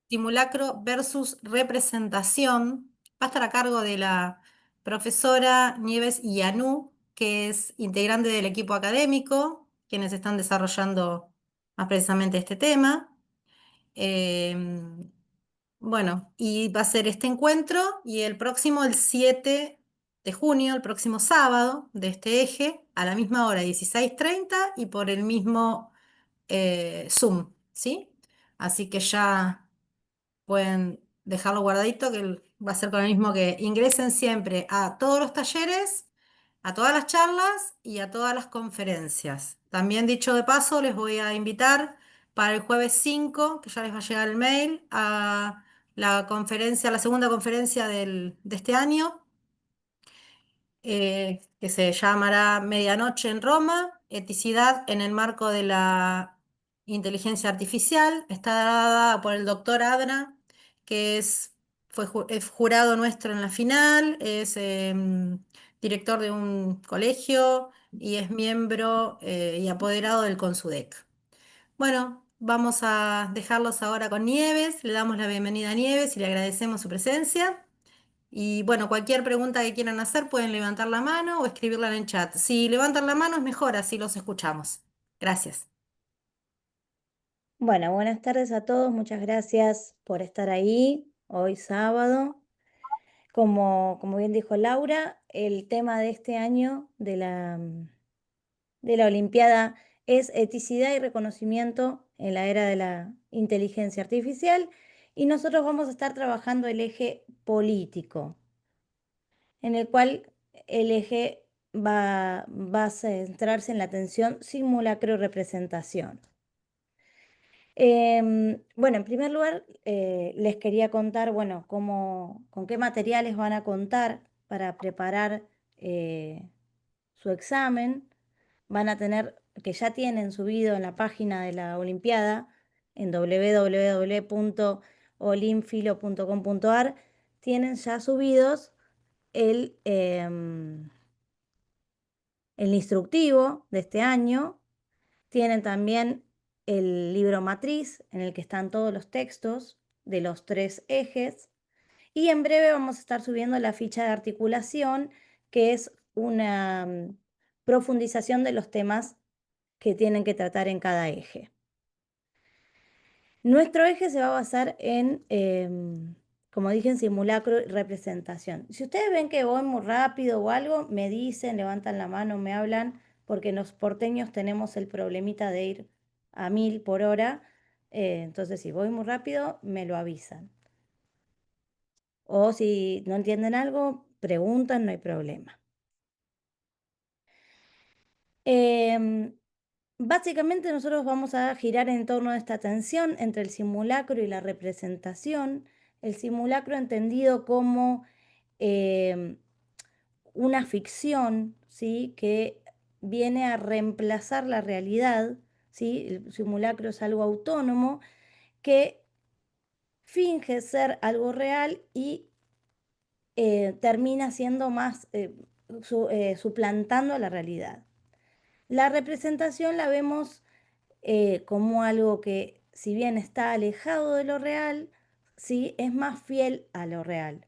Simulacro versus representación. Va a estar a cargo de la profesora Nieves Ianú, que es integrante del equipo académico, quienes están desarrollando más precisamente este tema. Em, bueno, y va a ser este encuentro y el próximo, el 7 de junio, el próximo sábado de este eje, a la misma hora, 16:30 y por el mismo Zoom, ¿sí? Así que ya pueden dejarlo guardadito, que va a ser con el mismo que ingresen siempre a todos los talleres, a todas las charlas y a todas las conferencias. También dicho de paso, les voy a invitar para el jueves 5, que ya les va a llegar el mail, a la conferencia, la segunda conferencia de este año, que se llamará Medianoche en Roma, eticidad en el marco de la inteligencia artificial. Está dada por el doctor Adra, que es jurado nuestro en la final, es director de un colegio y es miembro y apoderado del Consudec. Bueno, vamos a dejarlos ahora con Nieves, le damos la bienvenida a Nieves y le agradecemos su presencia. Y bueno, cualquier pregunta que quieran hacer pueden levantar la mano o escribirla en el chat. Si levantan la mano es mejor, así los escuchamos. Gracias. Bueno, buenas tardes a todos. Muchas gracias por estar ahí hoy sábado. Como bien dijo Laura, el tema de este año de la Olimpiada es eticidad y reconocimiento en la era de la inteligencia artificial y nosotros vamos a estar trabajando el eje político, en el cual el eje va a centrarse en la atención simulacro-representación. Bueno, en primer lugar, les quería contar, bueno, con qué materiales van a contar para preparar su examen. Van a tener, que ya tienen subido en la página de la Olimpiada, en www.olimfilo.com.ar, tienen ya subidos el, el instructivo de este año. Tienen también el libro matriz en el que están todos los textos de los 3 ejes. Y en breve vamos a estar subiendo la ficha de articulación, que es una profundización de los temas que tienen que tratar en cada eje. Nuestro eje se va a basar en, como dije, en simulacro y representación. Si ustedes ven que voy muy rápido o algo, me dicen, levantan la mano, me hablan, porque los porteños tenemos el problemita de ir a 1000 por hora. Entonces, si voy muy rápido, me lo avisan. O si no entienden algo, preguntan, no hay problema. Em, Básicamente nosotros vamos a girar en torno a esta tensión entre el simulacro y la representación. El simulacro entendido como em, una ficción, ¿sí? Que viene a reemplazar la realidad, ¿sí? El simulacro es algo autónomo que finge ser algo real y termina siendo más, suplantando a la realidad. La representación la vemos como algo que, si bien está alejado de lo real, sí es más fiel a lo real.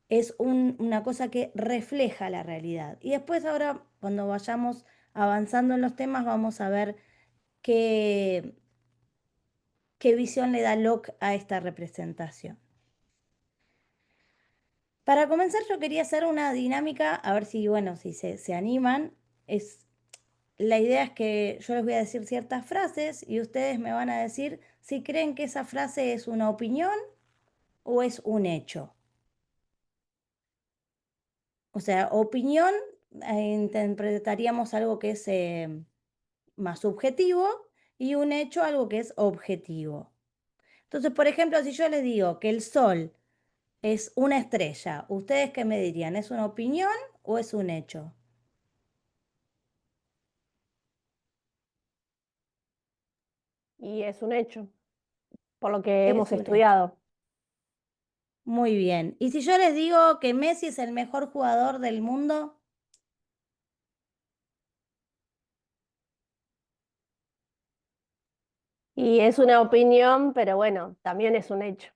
Es una cosa que refleja la realidad. Y después ahora, cuando vayamos avanzando en los temas, vamos a ver qué, qué visión le da Locke a esta representación. Para comenzar, yo quería hacer una dinámica, a ver si, bueno, si se animan. La idea es que yo les voy a decir ciertas frases y ustedes me van a decir si creen que esa frase es una opinión o es un hecho. O sea, opinión, interpretaríamos algo que es más subjetivo y un hecho algo que es objetivo. Entonces, por ejemplo, si yo les digo que el sol es una estrella, ¿ustedes qué me dirían? ¿Es una opinión o es un hecho? Y es un hecho, por lo que hemos Es un hecho. estudiado. Muy bien. ¿Y si yo les digo que Messi es el mejor jugador del mundo? Y es una opinión, pero bueno, también es un hecho.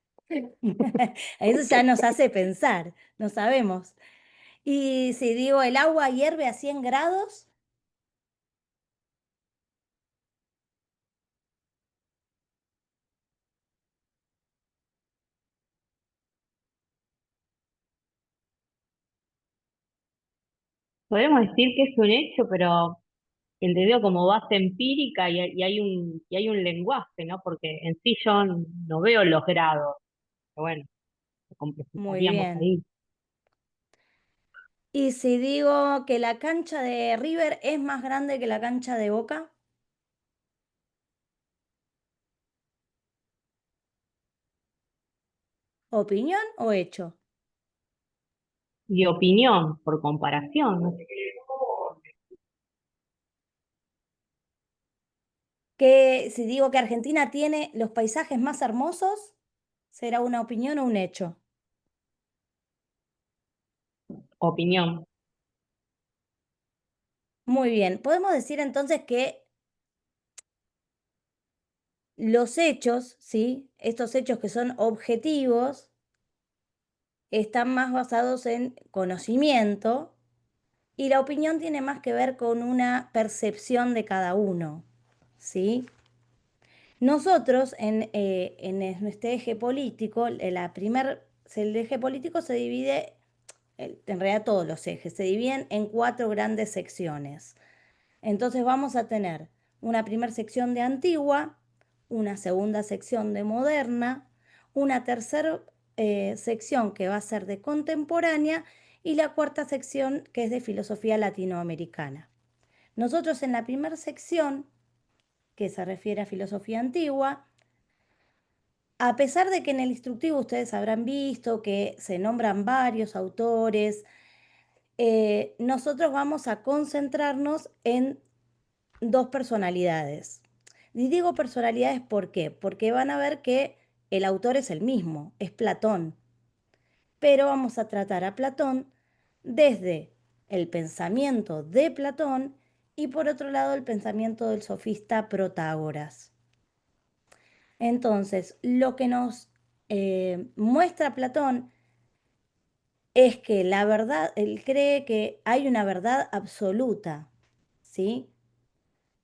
Eso ya nos hace pensar, no sabemos. Y si digo el agua hierve a 100 grados, Podemos decir que es un hecho, pero entendido como base empírica y hay un lenguaje, ¿no? Porque en sí yo no veo los grados, pero bueno, lo muy complejizaríamos bien. ahí. Y si digo que la cancha de River es más grande que la cancha de Boca, ¿opinión o hecho? Y opinión, por comparación, ¿no? Que si digo que Argentina tiene los paisajes más hermosos, ¿será una opinión o un hecho? Opinión. Muy bien, podemos decir entonces que los hechos, ¿sí? Estos hechos que son objetivos, están más basados en conocimiento y la opinión tiene más que ver con una percepción de cada uno, ¿sí? Nosotros en este eje político, el eje político se divide, en realidad todos los ejes, se dividen en 4 grandes secciones. Entonces vamos a tener una primera sección de antigua, una segunda sección de moderna, una tercera sección que va a ser de contemporánea y la cuarta sección que es de filosofía latinoamericana. Nosotros en la primera sección, que se refiere a filosofía antigua, a pesar de que en el instructivo ustedes habrán visto que se nombran varios autores, nosotros vamos a concentrarnos en 2 personalidades. Y digo personalidades ¿por qué? Porque van a ver que el autor es el mismo, es Platón, pero vamos a tratar a Platón desde el pensamiento de Platón y por otro lado el pensamiento del sofista Protágoras. Entonces, lo que nos muestra Platón es que la verdad, él cree que hay una verdad absoluta, ¿sí?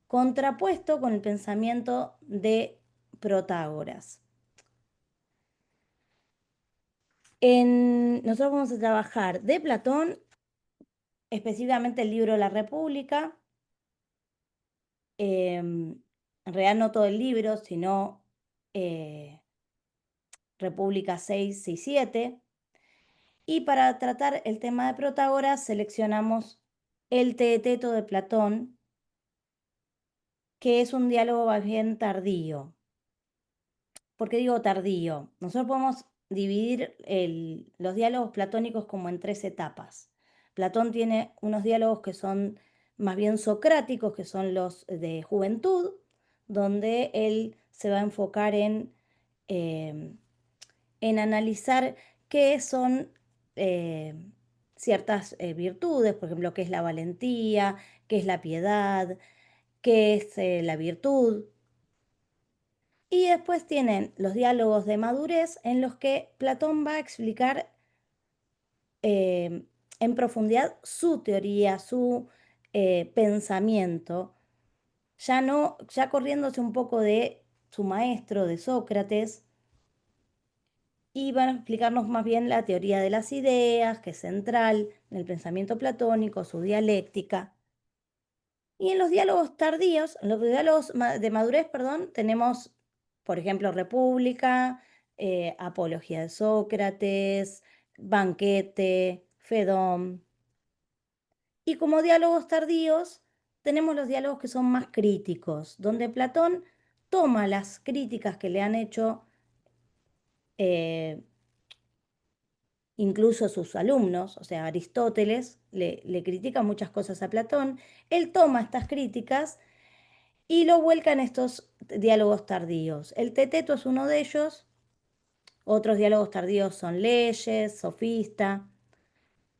Contrapuesto con el pensamiento de Protágoras. Nosotros vamos a trabajar de Platón, específicamente el libro La República, en realidad no todo el libro, sino eh, República 6 y 7. Y para tratar el tema de Protágoras seleccionamos el Teeteto de Platón, que es un diálogo más bien tardío. ¿Por qué digo tardío? Nosotros podemos dividir los diálogos platónicos como en 3 etapas. Platón tiene unos diálogos que son más bien socráticos, que son los de juventud, donde él se va a enfocar eh, en analizar qué son eh, ciertas virtudes, por ejemplo, qué es la valentía, qué es la piedad, qué es la virtud. Y después tienen los diálogos de madurez en los que Platón va a explicar eh, en profundidad su teoría, su pensamiento, ya no, ya corriéndose un poco de su maestro, de Sócrates, y van a explicarnos más bien la teoría de las ideas, que es central en el pensamiento platónico, su dialéctica. Y en los diálogos tardíos, en los diálogos de madurez, perdón, tenemos, por ejemplo, República, Apología de Sócrates, Banquete, Fedón. Y como diálogos tardíos, tenemos los diálogos que son más críticos, donde Platón toma las críticas que le han hecho eh, incluso sus alumnos, o sea, Aristóteles le critica muchas cosas a Platón, él toma estas críticas y lo vuelca en estos diálogos tardíos. El Teteto es uno de ellos, otros diálogos tardíos son Leyes, Sofista,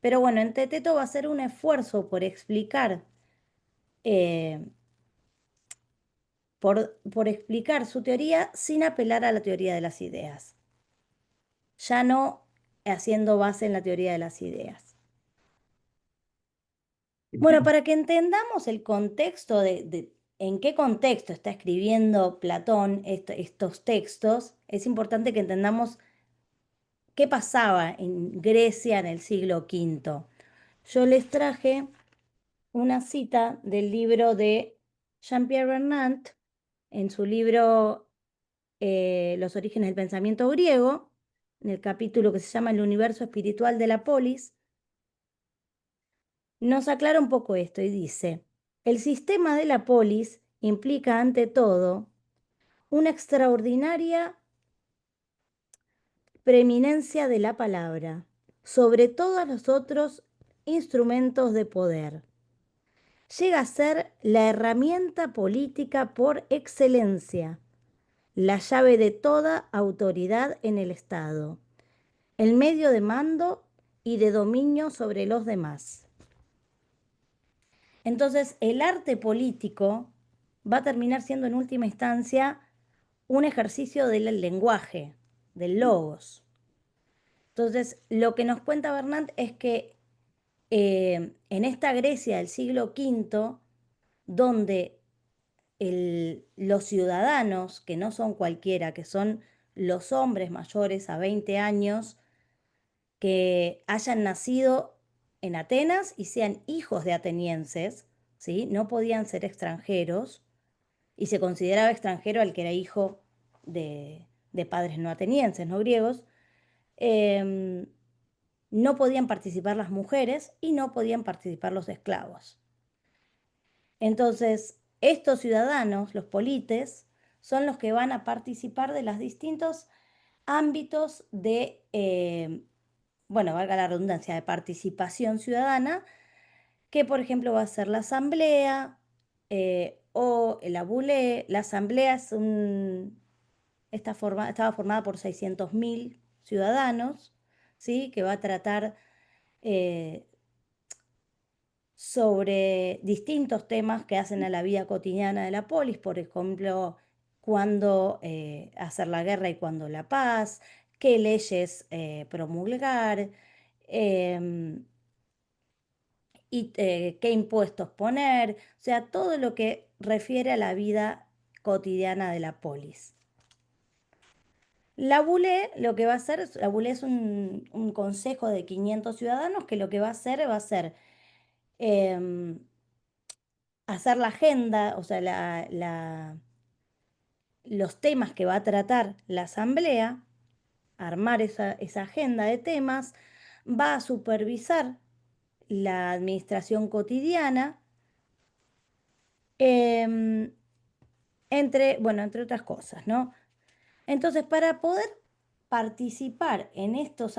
pero bueno, en Teteto va a ser un esfuerzo por explicar eh, por explicar su teoría sin apelar a la teoría de las ideas, ya no haciendo base en la teoría de las ideas. Bueno, para que entendamos el contexto de en qué contexto está escribiendo Platón estos textos, es importante que entendamos qué pasaba en Grecia en el siglo V. Yo les traje una cita del libro de Jean-Pierre Vernant, en su libro Los orígenes del pensamiento griego, en el capítulo que se llama El universo espiritual de la polis, nos aclara un poco esto y dice: el sistema de la polis implica ante todo una extraordinaria preeminencia de la palabra sobre todos los otros instrumentos de poder. Llega a ser la herramienta política por excelencia, la llave de toda autoridad en el Estado, el medio de mando y de dominio sobre los demás. Entonces, el arte político va a terminar siendo en última instancia un ejercicio del lenguaje, del logos. Entonces, lo que nos cuenta Bernat es que en esta Grecia del siglo V, donde los ciudadanos, que no son cualquiera, que son los hombres mayores a 20 años, que hayan nacido en Atenas y sean hijos de atenienses, ¿sí? No podían ser extranjeros, y se consideraba extranjero al que era hijo de padres no atenienses, no griegos. No podían participar las mujeres y no podían participar los esclavos. Entonces, estos ciudadanos, los polites, son los que van a participar de los distintos ámbitos de, bueno, valga la redundancia, de participación ciudadana, que por ejemplo va a ser la asamblea o el abulé. La asamblea estaba formada por 600.000 ciudadanos, ¿sí? Que va a tratar eh, sobre distintos temas que hacen a la vida cotidiana de la polis, por ejemplo, cuándo hacer la guerra y cuándo la paz, qué leyes promulgar, em, y qué impuestos poner, o sea, todo lo que refiere a la vida cotidiana de la polis. La BULE lo que va a hacer, la BULE es un consejo de 500 ciudadanos que lo que va a ser em, hacer la agenda, o sea, los temas que va a tratar la asamblea, armar esa agenda de temas, va a supervisar la administración cotidiana, em, entre otras cosas, ¿no? Entonces, para poder participar en estos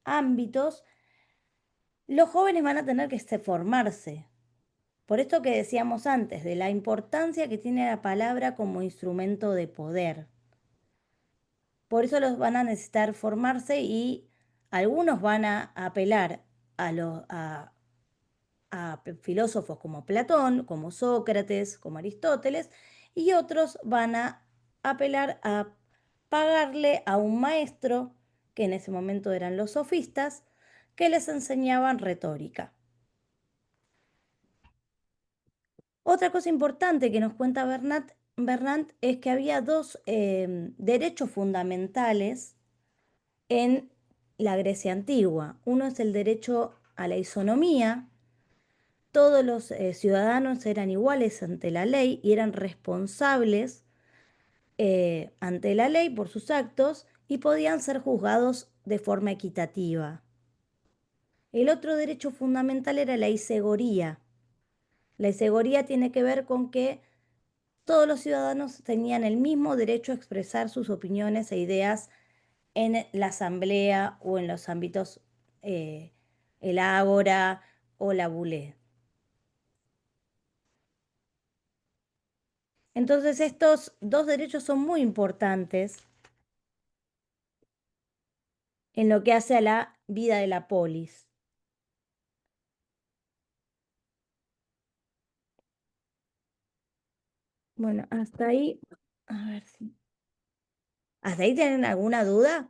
ámbitos, los jóvenes van a tener que formarse. Por esto que decíamos antes, de la importancia que tiene la palabra como instrumento de poder. Por eso los van a necesitar formarse y algunos van a apelar a filósofos como Platón, como Sócrates, como Aristóteles, y otros van a apelar a pagarle a un maestro, que en ese momento eran los sofistas, que les enseñaban retórica. Otra cosa importante que nos cuenta Bernat es que había dos derechos fundamentales en la Grecia antigua. Uno es el derecho a la isonomía. Todos los ciudadanos eran iguales ante la ley y eran responsables ante la ley por sus actos y podían ser juzgados de forma equitativa. El otro derecho fundamental era la isegoría. La isegoría tiene que ver con que todos los ciudadanos tenían el mismo derecho a expresar sus opiniones e ideas en la asamblea o en los ámbitos, el ágora o la bulé. Entonces, estos dos derechos son muy importantes en lo que hace a la vida de la polis. Bueno, hasta ahí, a ver si. ¿Hasta ahí tienen alguna duda?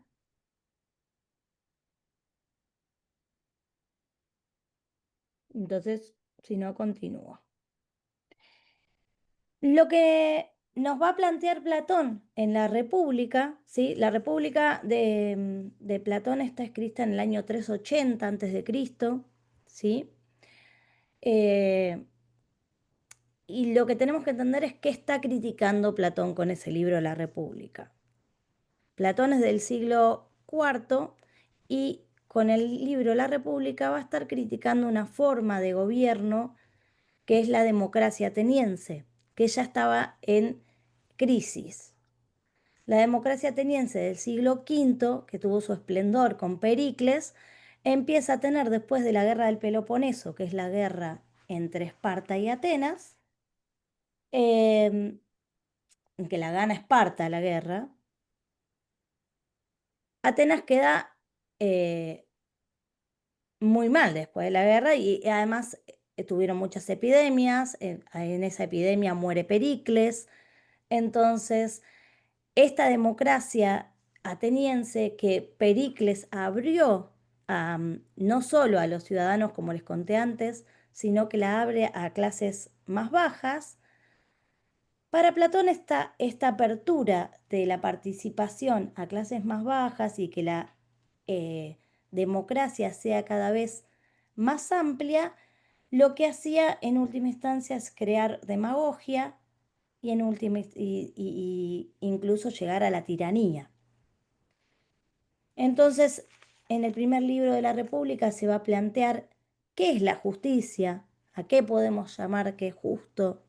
Entonces, si no, continúo. Lo que nos va a plantear Platón en la República, ¿sí? La República de Platón está escrita en el año 380 a.C., ¿sí? Eh, y lo que tenemos que entender es qué está criticando Platón con ese libro, La República. Platón es del siglo IV y con el libro La República va a estar criticando una forma de gobierno que es la democracia ateniense, que ya estaba en crisis. La democracia ateniense del siglo V, que tuvo su esplendor con Pericles, empieza a tener después de la guerra del Peloponeso, que es la guerra entre Esparta y Atenas, que la gana Esparta la guerra. Atenas queda muy mal después de la guerra y además tuvieron muchas epidemias, en esa epidemia muere Pericles, entonces esta democracia ateniense que Pericles abrió no solo a los ciudadanos, como les conté antes, sino que la abre a clases más bajas. Para Platón esta apertura de la participación a clases más bajas y que la eh, democracia sea cada vez más amplia, lo que hacía en última instancia es crear demagogia y, y incluso llegar a la tiranía. Entonces, en el primer libro de la República se va a plantear qué es la justicia, a qué podemos llamar que es justo.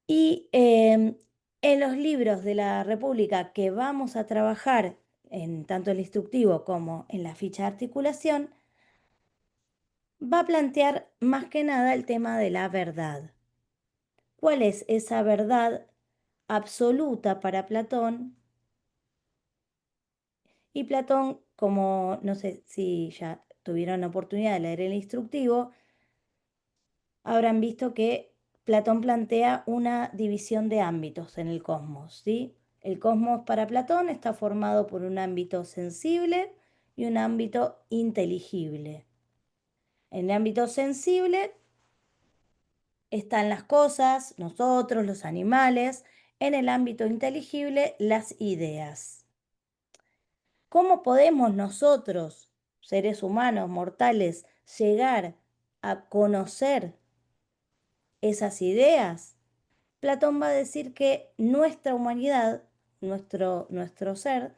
Y en los libros de la República que vamos a trabajar, en tanto el instructivo como en la ficha de articulación, va a plantear más que nada el tema de la verdad. ¿Cuál es esa verdad absoluta para Platón? Y Platón, como no sé si ya tuvieron la oportunidad de leer el instructivo, habrán visto que Platón plantea una división de ámbitos en el cosmos, ¿sí? El cosmos para Platón está formado por un ámbito sensible y un ámbito inteligible. En el ámbito sensible están las cosas, nosotros, los animales. En el ámbito inteligible, las ideas. ¿Cómo podemos nosotros, seres humanos, mortales, llegar a conocer esas ideas? Platón va a decir que nuestra humanidad, nuestro ser,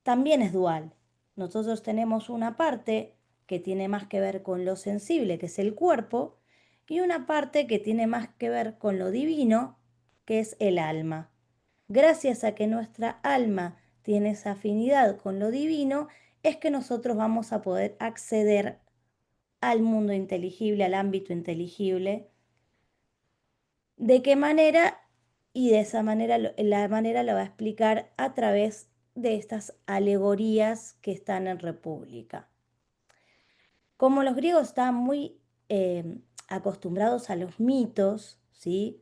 también es dual. Nosotros tenemos una parte que tiene más que ver con lo sensible, que es el cuerpo, y una parte que tiene más que ver con lo divino, que es el alma. Gracias a que nuestra alma tiene esa afinidad con lo divino, es que nosotros vamos a poder acceder al mundo inteligible, al ámbito inteligible. ¿De qué manera? Y de esa manera, la manera la va a explicar a través de estas alegorías que están en República. Como los griegos estaban muy acostumbrados a los mitos, ¿sí?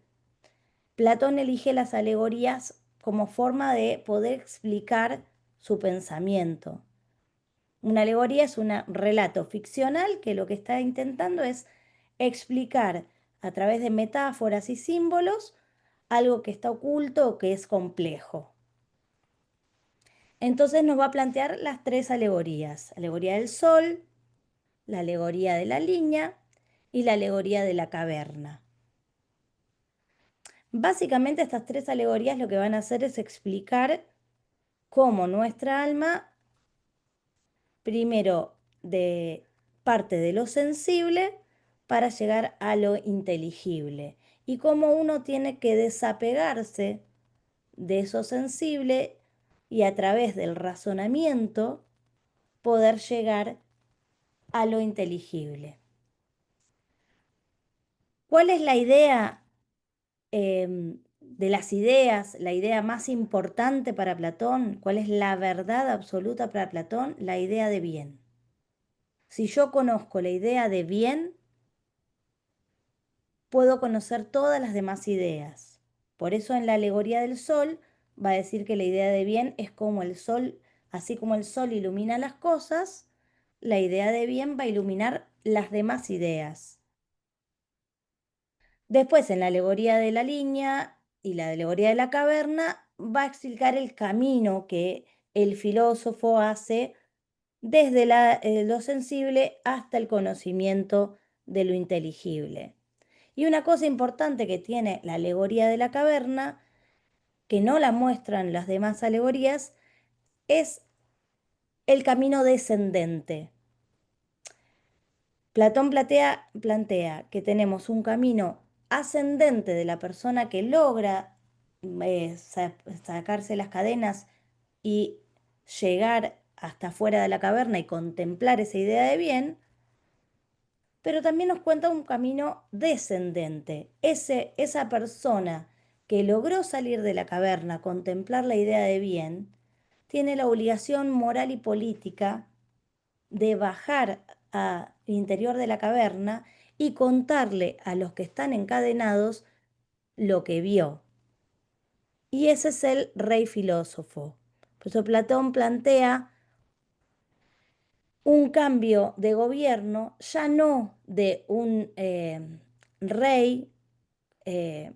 Platón elige las alegorías como forma de poder explicar su pensamiento. Una alegoría es un relato ficcional que lo que está intentando es explicar a través de metáforas y símbolos algo que está oculto o que es complejo. Entonces nos va a plantear las tres alegorías: alegoría del sol, la alegoría de la línea y la alegoría de la caverna. Básicamente estas tres alegorías lo que van a hacer es explicar cómo nuestra alma, primero parte de lo sensible para llegar a lo inteligible, y cómo uno tiene que desapegarse de eso sensible y a través del razonamiento poder llegar a lo inteligible. ¿Cuál es la idea de las ideas, la idea más importante para Platón? ¿Cuál es la verdad absoluta para Platón? La idea de bien. Si yo conozco la idea de bien, puedo conocer todas las demás ideas. Por eso en la alegoría del sol va a decir que la idea de bien es como el sol, así como el sol ilumina las cosas, la idea de bien va a iluminar las demás ideas. Después, en la alegoría de la línea y la alegoría de la caverna, va a explicar el camino que el filósofo hace desde lo sensible hasta el conocimiento de lo inteligible. Y una cosa importante que tiene la alegoría de la caverna, que no la muestran las demás alegorías, es el camino descendente. Platón plantea que tenemos un camino ascendente de la persona que logra sacarse las cadenas y llegar hasta fuera de la caverna y contemplar esa idea de bien, pero también nos cuenta un camino descendente. Esa persona que logró salir de la caverna, contemplar la idea de bien, tiene la obligación moral y política de bajar al interior de la caverna y contarle a los que están encadenados lo que vio. Y ese es el rey filósofo. Por eso Platón plantea un cambio de gobierno, ya no de un rey eh,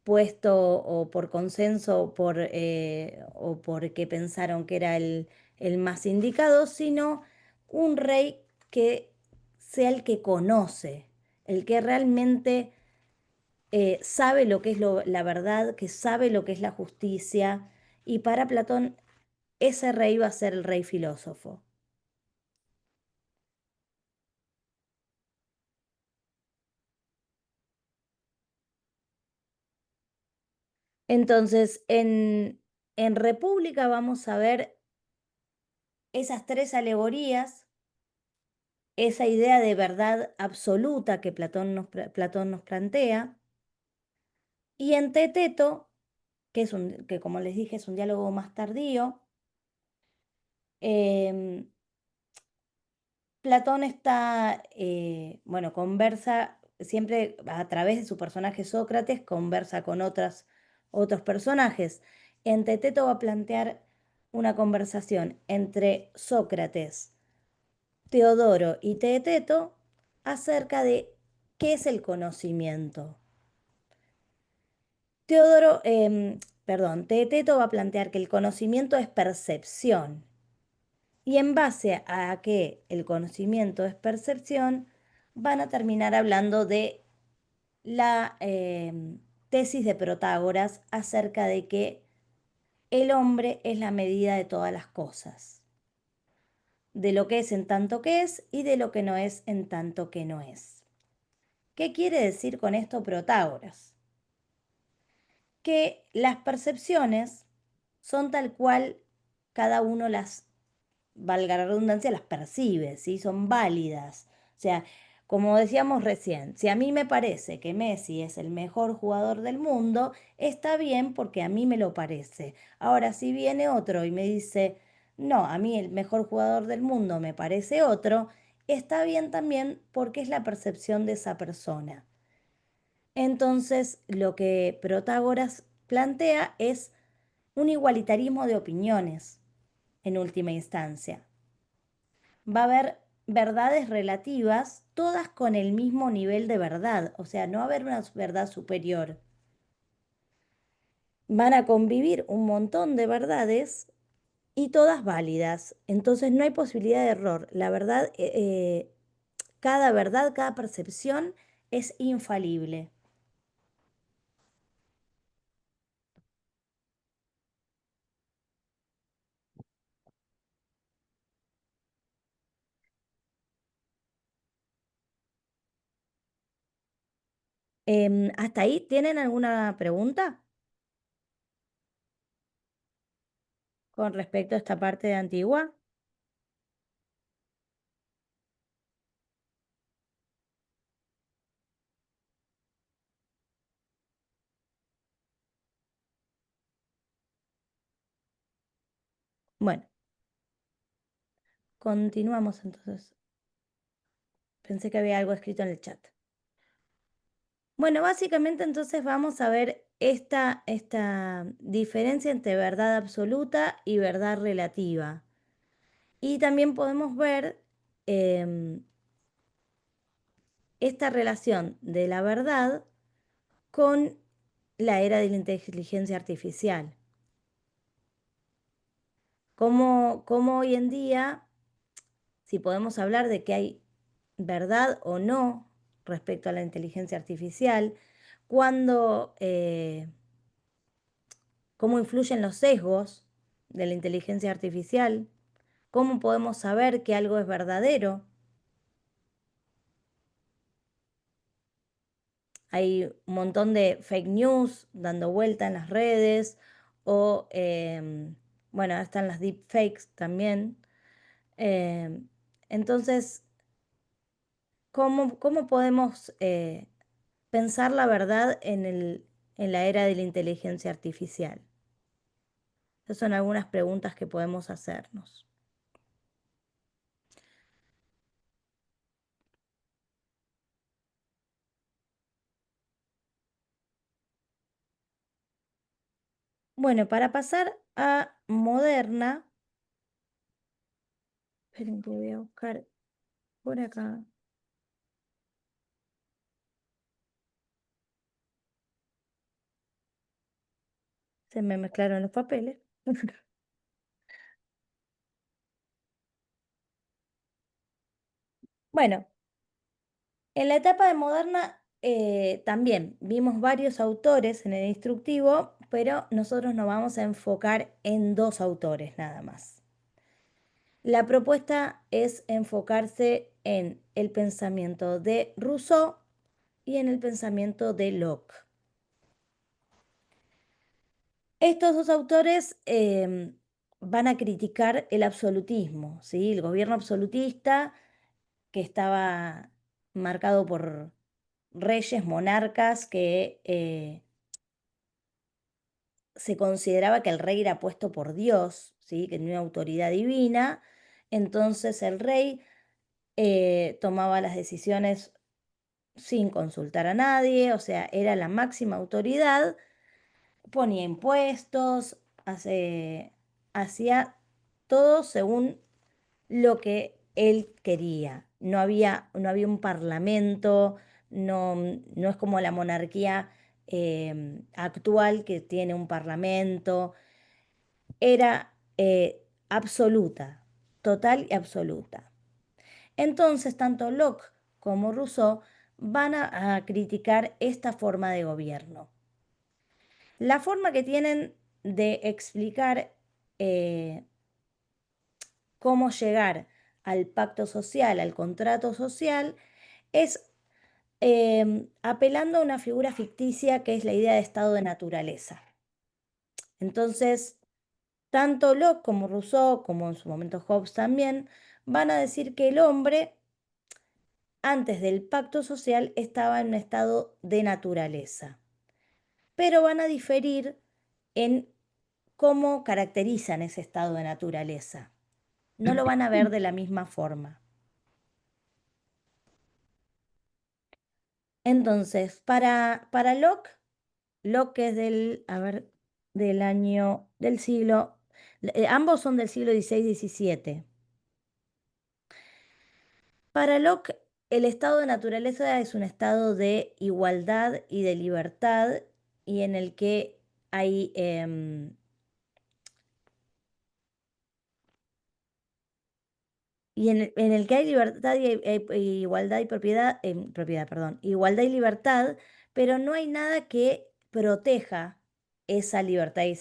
puesto o por consenso o porque pensaron que era el más indicado, sino un rey que sea el que conoce, el que realmente sabe lo que es la verdad, que sabe lo que es la justicia, y para Platón ese rey va a ser el rey filósofo. Entonces, en República vamos a ver esas tres alegorías, esa idea de verdad absoluta que Platón nos plantea, y en Teteto, que como les dije es un diálogo más tardío, em, Platón bueno, conversa siempre a través de su personaje Sócrates, conversa con otros personajes. En Teteto va a plantear una conversación entre Sócrates, Teodoro y Teeteto acerca de qué es el conocimiento. Teeteto va a plantear que el conocimiento es percepción. Y en base a que el conocimiento es percepción, van a terminar hablando de la tesis de Protágoras acerca de que el hombre es la medida de todas las cosas, de lo que es en tanto que es y de lo que no es en tanto que no es. ¿Qué quiere decir con esto Protágoras? Que las percepciones son tal cual cada uno valga la redundancia, las percibe, ¿sí? Son válidas. O sea, como decíamos recién, si a mí me parece que Messi es el mejor jugador del mundo, está bien porque a mí me lo parece. Ahora, si viene otro y me dice, no, a mí el mejor jugador del mundo me parece otro, está bien también porque es la percepción de esa persona. Entonces, lo que Protágoras plantea es un igualitarismo de opiniones, en última instancia. Va a haber verdades relativas, todas con el mismo nivel de verdad, o sea, no va a haber una verdad superior. Van a convivir un montón de verdades y todas válidas, entonces no hay posibilidad de error. La verdad, cada percepción es infalible. ¿Hasta ahí tienen alguna pregunta con respecto a esta parte de Antigua? Bueno, continuamos entonces. Pensé que había algo escrito en el chat. Bueno, básicamente entonces vamos a ver esta diferencia entre verdad absoluta y verdad relativa. Y también podemos ver esta relación de la verdad con la era de la inteligencia artificial. Cómo hoy en día, si podemos hablar de que hay verdad o no respecto a la inteligencia artificial, cuando, cómo influyen los sesgos de la inteligencia artificial, cómo podemos saber que algo es verdadero. Hay un montón de fake news dando vuelta en las redes o, bueno, ahora están las deepfakes también. Entonces, ¿cómo podemos pensar la verdad en la era de la inteligencia artificial? Esas son algunas preguntas que podemos hacernos. Bueno, para pasar a moderna, esperen que voy a buscar por acá. Se me mezclaron los papeles. Bueno, en la etapa de moderna también vimos varios autores en el instructivo, pero nosotros nos vamos a enfocar en dos autores nada más. La propuesta es enfocarse en el pensamiento de Rousseau y en el pensamiento de Locke. Estos dos autores van a criticar el absolutismo, ¿sí? El gobierno absolutista que estaba marcado por reyes, monarcas, que se consideraba que el rey era puesto por Dios, ¿sí? Que tenía una autoridad divina. Entonces el rey tomaba las decisiones sin consultar a nadie, o sea, era la máxima autoridad, ponía impuestos, hacía todo según lo que él quería. No había un parlamento, no es como la monarquía actual que tiene un parlamento. Era absoluta, total y absoluta. Entonces, tanto Locke como Rousseau van a criticar esta forma de gobierno. La forma que tienen de explicar cómo llegar al pacto social, al contrato social, es apelando a una figura ficticia que es la idea de estado de naturaleza. Entonces, tanto Locke como Rousseau, como en su momento Hobbes también, van a decir que el hombre, antes del pacto social, estaba en un estado de naturaleza, pero van a diferir en cómo caracterizan ese estado de naturaleza. No lo van a ver de la misma forma. Entonces, para Locke es del año, del siglo, ambos son del siglo XVI-XVII. Para Locke, el estado de naturaleza es un estado de igualdad y de libertad y en el que hay en el que hay libertad y igualdad y perdón, igualdad y libertad, pero no hay nada que proteja esa libertad y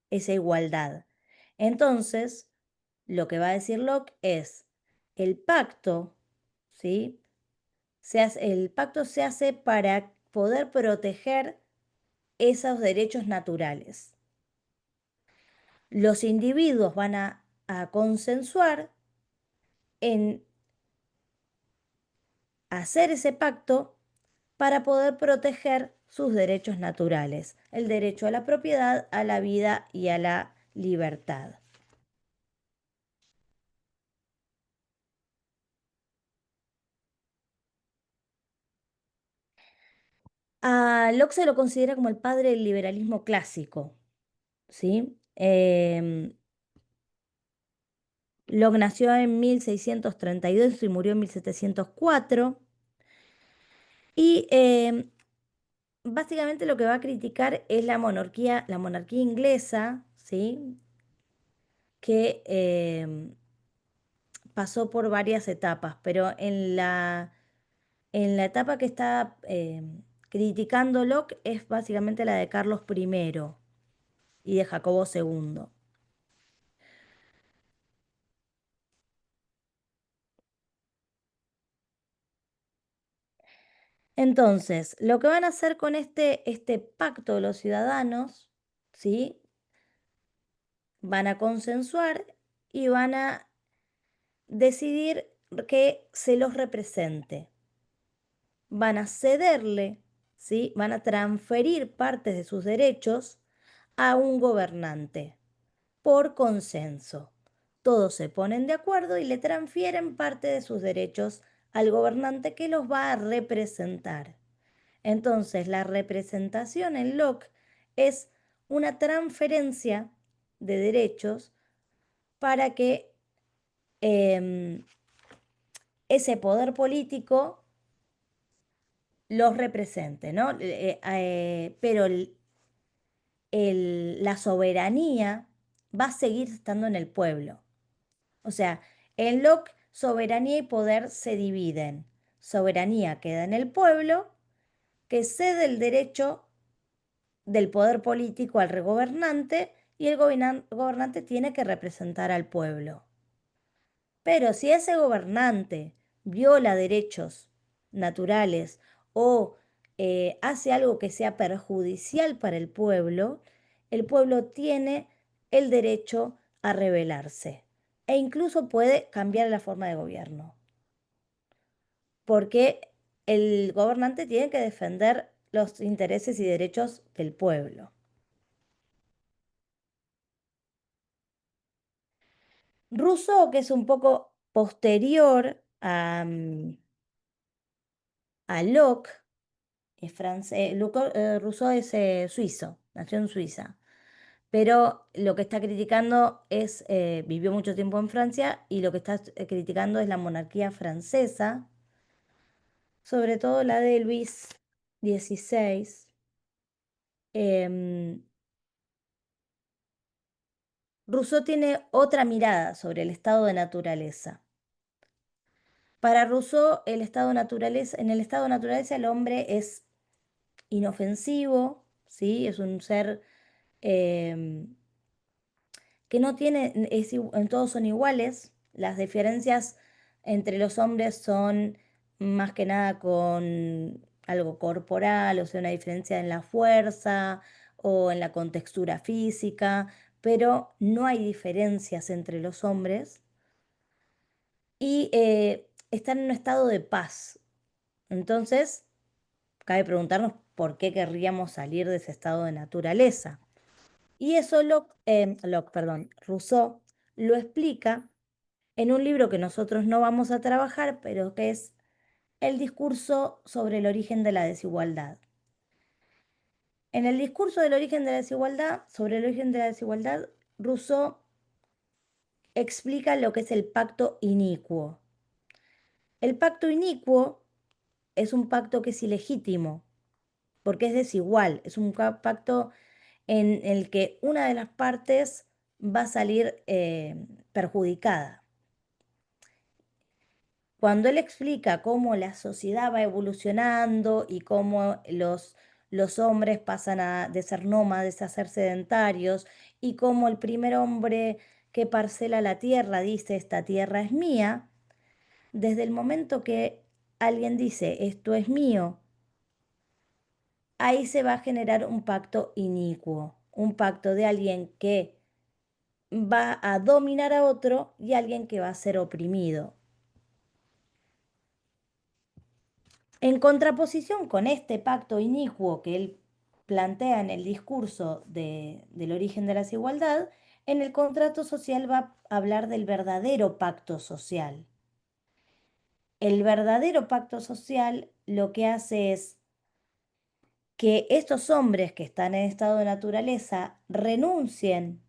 esa igualdad. Entonces, lo que va a decir Locke es, el pacto, ¿sí? El pacto se hace para poder proteger esos derechos naturales. Los individuos van a consensuar en hacer ese pacto para poder proteger sus derechos naturales, el derecho a la propiedad, a la vida y a la libertad. A Locke se lo considera como el padre del liberalismo clásico, ¿sí? Locke nació en 1632 y murió en 1704. Y básicamente lo que va a criticar es la monarquía inglesa, ¿sí? Que pasó por varias etapas, pero en la etapa que está criticando Locke es básicamente la de Carlos I y de Jacobo II. Entonces, lo que van a hacer con este pacto de los ciudadanos, ¿sí? Van a consensuar y van a decidir que se los represente. Van a cederle, ¿sí? Van a transferir partes de sus derechos a un gobernante por consenso. Todos se ponen de acuerdo y le transfieren parte de sus derechos al gobernante que los va a representar. Entonces, la representación en Locke es una transferencia de derechos para que ese poder político los represente, ¿no? Pero la soberanía va a seguir estando en el pueblo. O sea, en Locke, soberanía y poder se dividen. Soberanía queda en el pueblo, que cede el derecho del poder político al gobernante y el gobernante tiene que representar al pueblo. Pero si ese gobernante viola derechos naturales o hace algo que sea perjudicial para el pueblo tiene el derecho a rebelarse e incluso puede cambiar la forma de gobierno, porque el gobernante tiene que defender los intereses y derechos del pueblo. Rousseau, que es un poco posterior a Locke, es francés, Rousseau es suizo, nació en Suiza, pero lo que está criticando es, vivió mucho tiempo en Francia y lo que está criticando es la monarquía francesa, sobre todo la de Luis XVI. Em, Rousseau tiene otra mirada sobre el estado de naturaleza. Para Rousseau, en el estado de naturaleza el hombre es inofensivo, ¿sí? Es un ser em, que no tiene, todos son iguales. Las diferencias entre los hombres son más que nada con algo corporal, o sea, una diferencia en la fuerza o en la contextura física, pero no hay diferencias entre los hombres y están en un estado de paz. Entonces, cabe preguntarnos por qué querríamos salir de ese estado de naturaleza. Y eso Rousseau lo explica en un libro que nosotros no vamos a trabajar, pero que es El discurso sobre el origen de la desigualdad. En el discurso del origen de la desigualdad, sobre el origen de la desigualdad, Rousseau explica lo que es el pacto inicuo. El pacto inicuo es un pacto que es ilegítimo, porque es desigual, es un pacto en el que una de las partes va a salir perjudicada. Cuando él explica cómo la sociedad va evolucionando y cómo los hombres pasan de ser nómades a ser sedentarios y cómo el primer hombre que parcela la tierra dice, esta tierra es mía, desde el momento que alguien dice, esto es mío, ahí se va a generar un pacto inicuo, un pacto de alguien que va a dominar a otro y alguien que va a ser oprimido. En contraposición con este pacto inicuo que él plantea en el discurso del origen de la desigualdad, en el contrato social va a hablar del verdadero pacto social. El verdadero pacto social lo que hace es que estos hombres que están en estado de naturaleza renuncien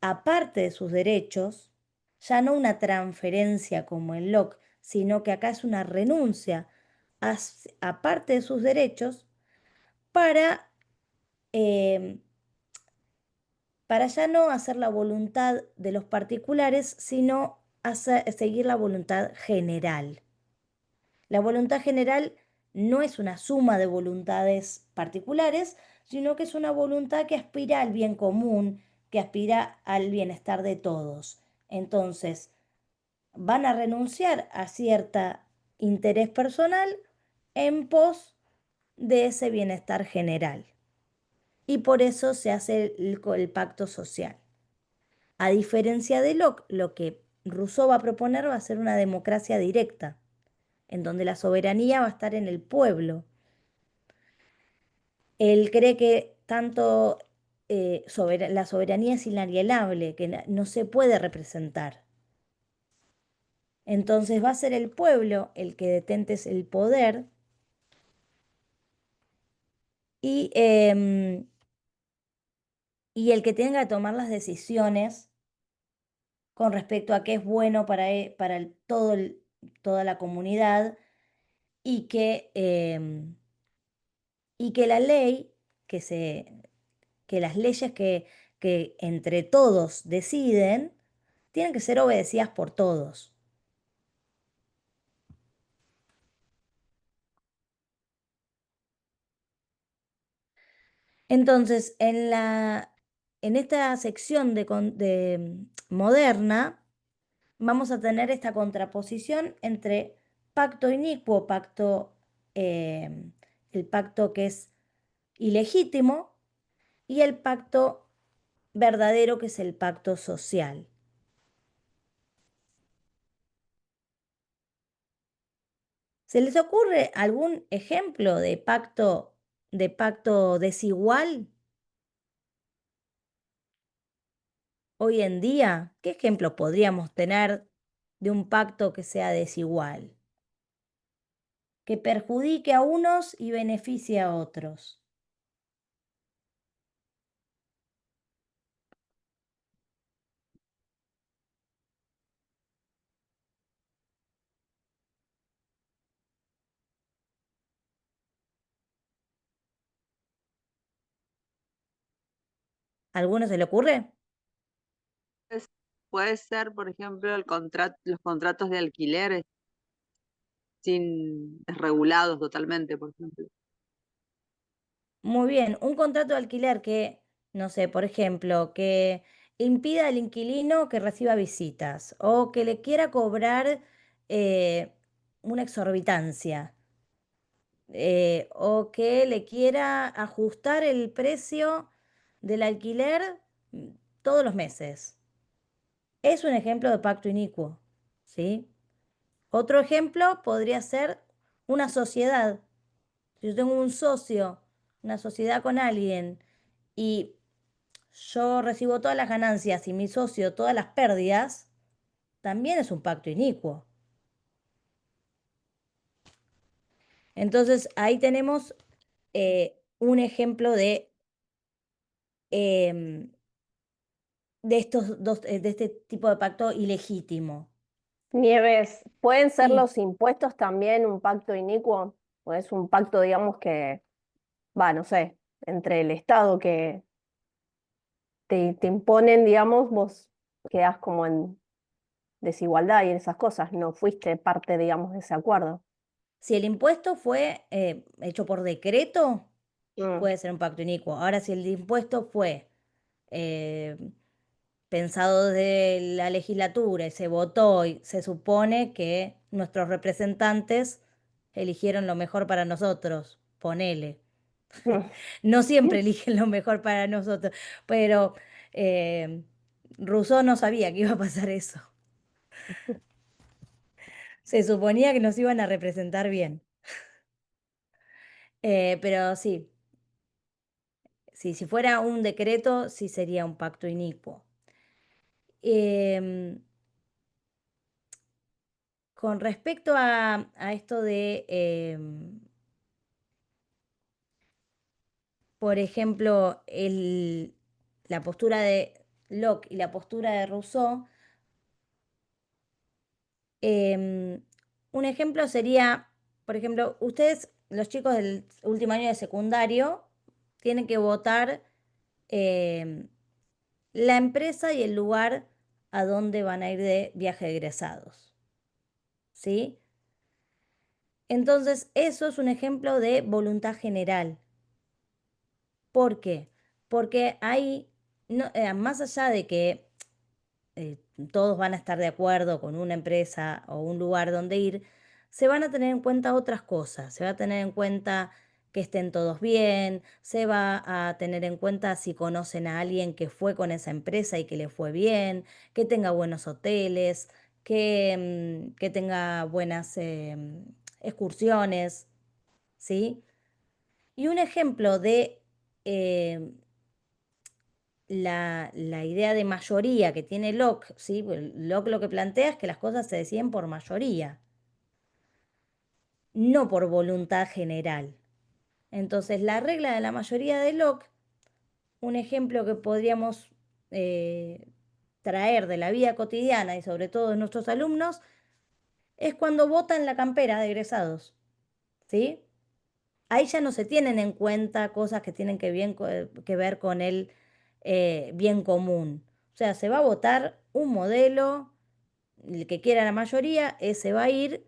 a parte de sus derechos, ya no una transferencia como en Locke, sino que acá es una renuncia a parte de sus derechos para, eh, para ya no hacer la voluntad de los particulares, sino seguir la voluntad general. La voluntad general no es una suma de voluntades particulares, sino que es una voluntad que aspira al bien común, que aspira al bienestar de todos. Entonces, van a renunciar a cierto interés personal en pos de ese bienestar general. Y por eso se hace el pacto social. A diferencia de Locke, lo que Rousseau va a proponer va a ser una democracia directa, en donde la soberanía va a estar en el pueblo. Él cree que tanto la soberanía es inalienable, que no se puede representar. Entonces va a ser el pueblo el que detente el poder y, y el que tenga que tomar las decisiones con respecto a qué es bueno para toda la comunidad y que la ley, que, se, que las leyes que entre todos deciden, tienen que ser obedecidas por todos. Entonces, en esta sección moderna, vamos a tener esta contraposición entre pacto inicuo, eh, el pacto que es ilegítimo, y el pacto verdadero, que es el pacto social. ¿Se les ocurre algún ejemplo de pacto desigual hoy en día? ¿Qué ejemplo podríamos tener de un pacto que sea desigual, que perjudique a unos y beneficie a otros? ¿Alguno se le ocurre? Es- Puede ser, por ejemplo, los contratos de alquileres sin desregulados totalmente, por ejemplo. Muy bien, un contrato de alquiler que, no sé, por ejemplo, que impida al inquilino que reciba visitas o que le quiera cobrar eh, una exorbitancia, o que le quiera ajustar el precio del alquiler mm, todos los meses. Es un ejemplo de pacto inicuo, ¿sí? Otro ejemplo podría ser una sociedad. Si yo tengo un socio, una sociedad con alguien, y yo recibo todas las ganancias y mi socio todas las pérdidas, también es un pacto inicuo. Entonces ahí tenemos un ejemplo em, de este tipo de pacto ilegítimo. Nieves, ¿pueden ser Sí, los impuestos también un pacto inicuo? ¿O es un pacto, digamos, que, va, no sé, entre el Estado que te imponen, digamos, vos quedás como en desigualdad y en esas cosas, no fuiste parte, digamos, de ese acuerdo? si el impuesto fue hecho por decreto, Mm. puede ser un pacto inicuo. Ahora, si el impuesto fue eh, pensado desde la legislatura y se votó y se supone que nuestros representantes eligieron lo mejor para nosotros, ponele. Mm. No siempre eligen lo mejor para nosotros, pero eh, Rousseau no sabía que iba a pasar eso. Se suponía que nos iban a representar bien. Pero sí, sí, si fuera un decreto, sí sería un pacto inicuo. Em, con respecto a esto por ejemplo, la postura de Locke y la postura de Rousseau, un ejemplo sería, por ejemplo, ustedes, los chicos del último año de secundario, tienen que votar em, la empresa y el lugar a donde van a ir de viaje de egresados, ¿sí? Entonces, eso es un ejemplo de voluntad general. ¿Por qué? Porque ahí, más allá de que eh, todos van a estar de acuerdo con una empresa o un lugar donde ir, se van a tener en cuenta otras cosas. Se va a tener en cuenta que estén todos bien, se va a tener en cuenta si conocen a alguien que fue con esa empresa y que le fue bien, que tenga buenos hoteles, que tenga buenas excursiones, ¿sí? Y un ejemplo de eh, la idea de mayoría que tiene Locke, ¿sí? Pues Locke lo que plantea es que las cosas se deciden por mayoría, no por voluntad general. Entonces, la regla de la mayoría de Locke, un ejemplo que podríamos eh, traer de la vida cotidiana y sobre todo de nuestros alumnos, es cuando votan la campera de egresados, ¿sí? Ahí ya no se tienen en cuenta cosas que tienen que ver con el bien común. O sea, se va a votar un modelo, el que quiera la mayoría, ese va a ir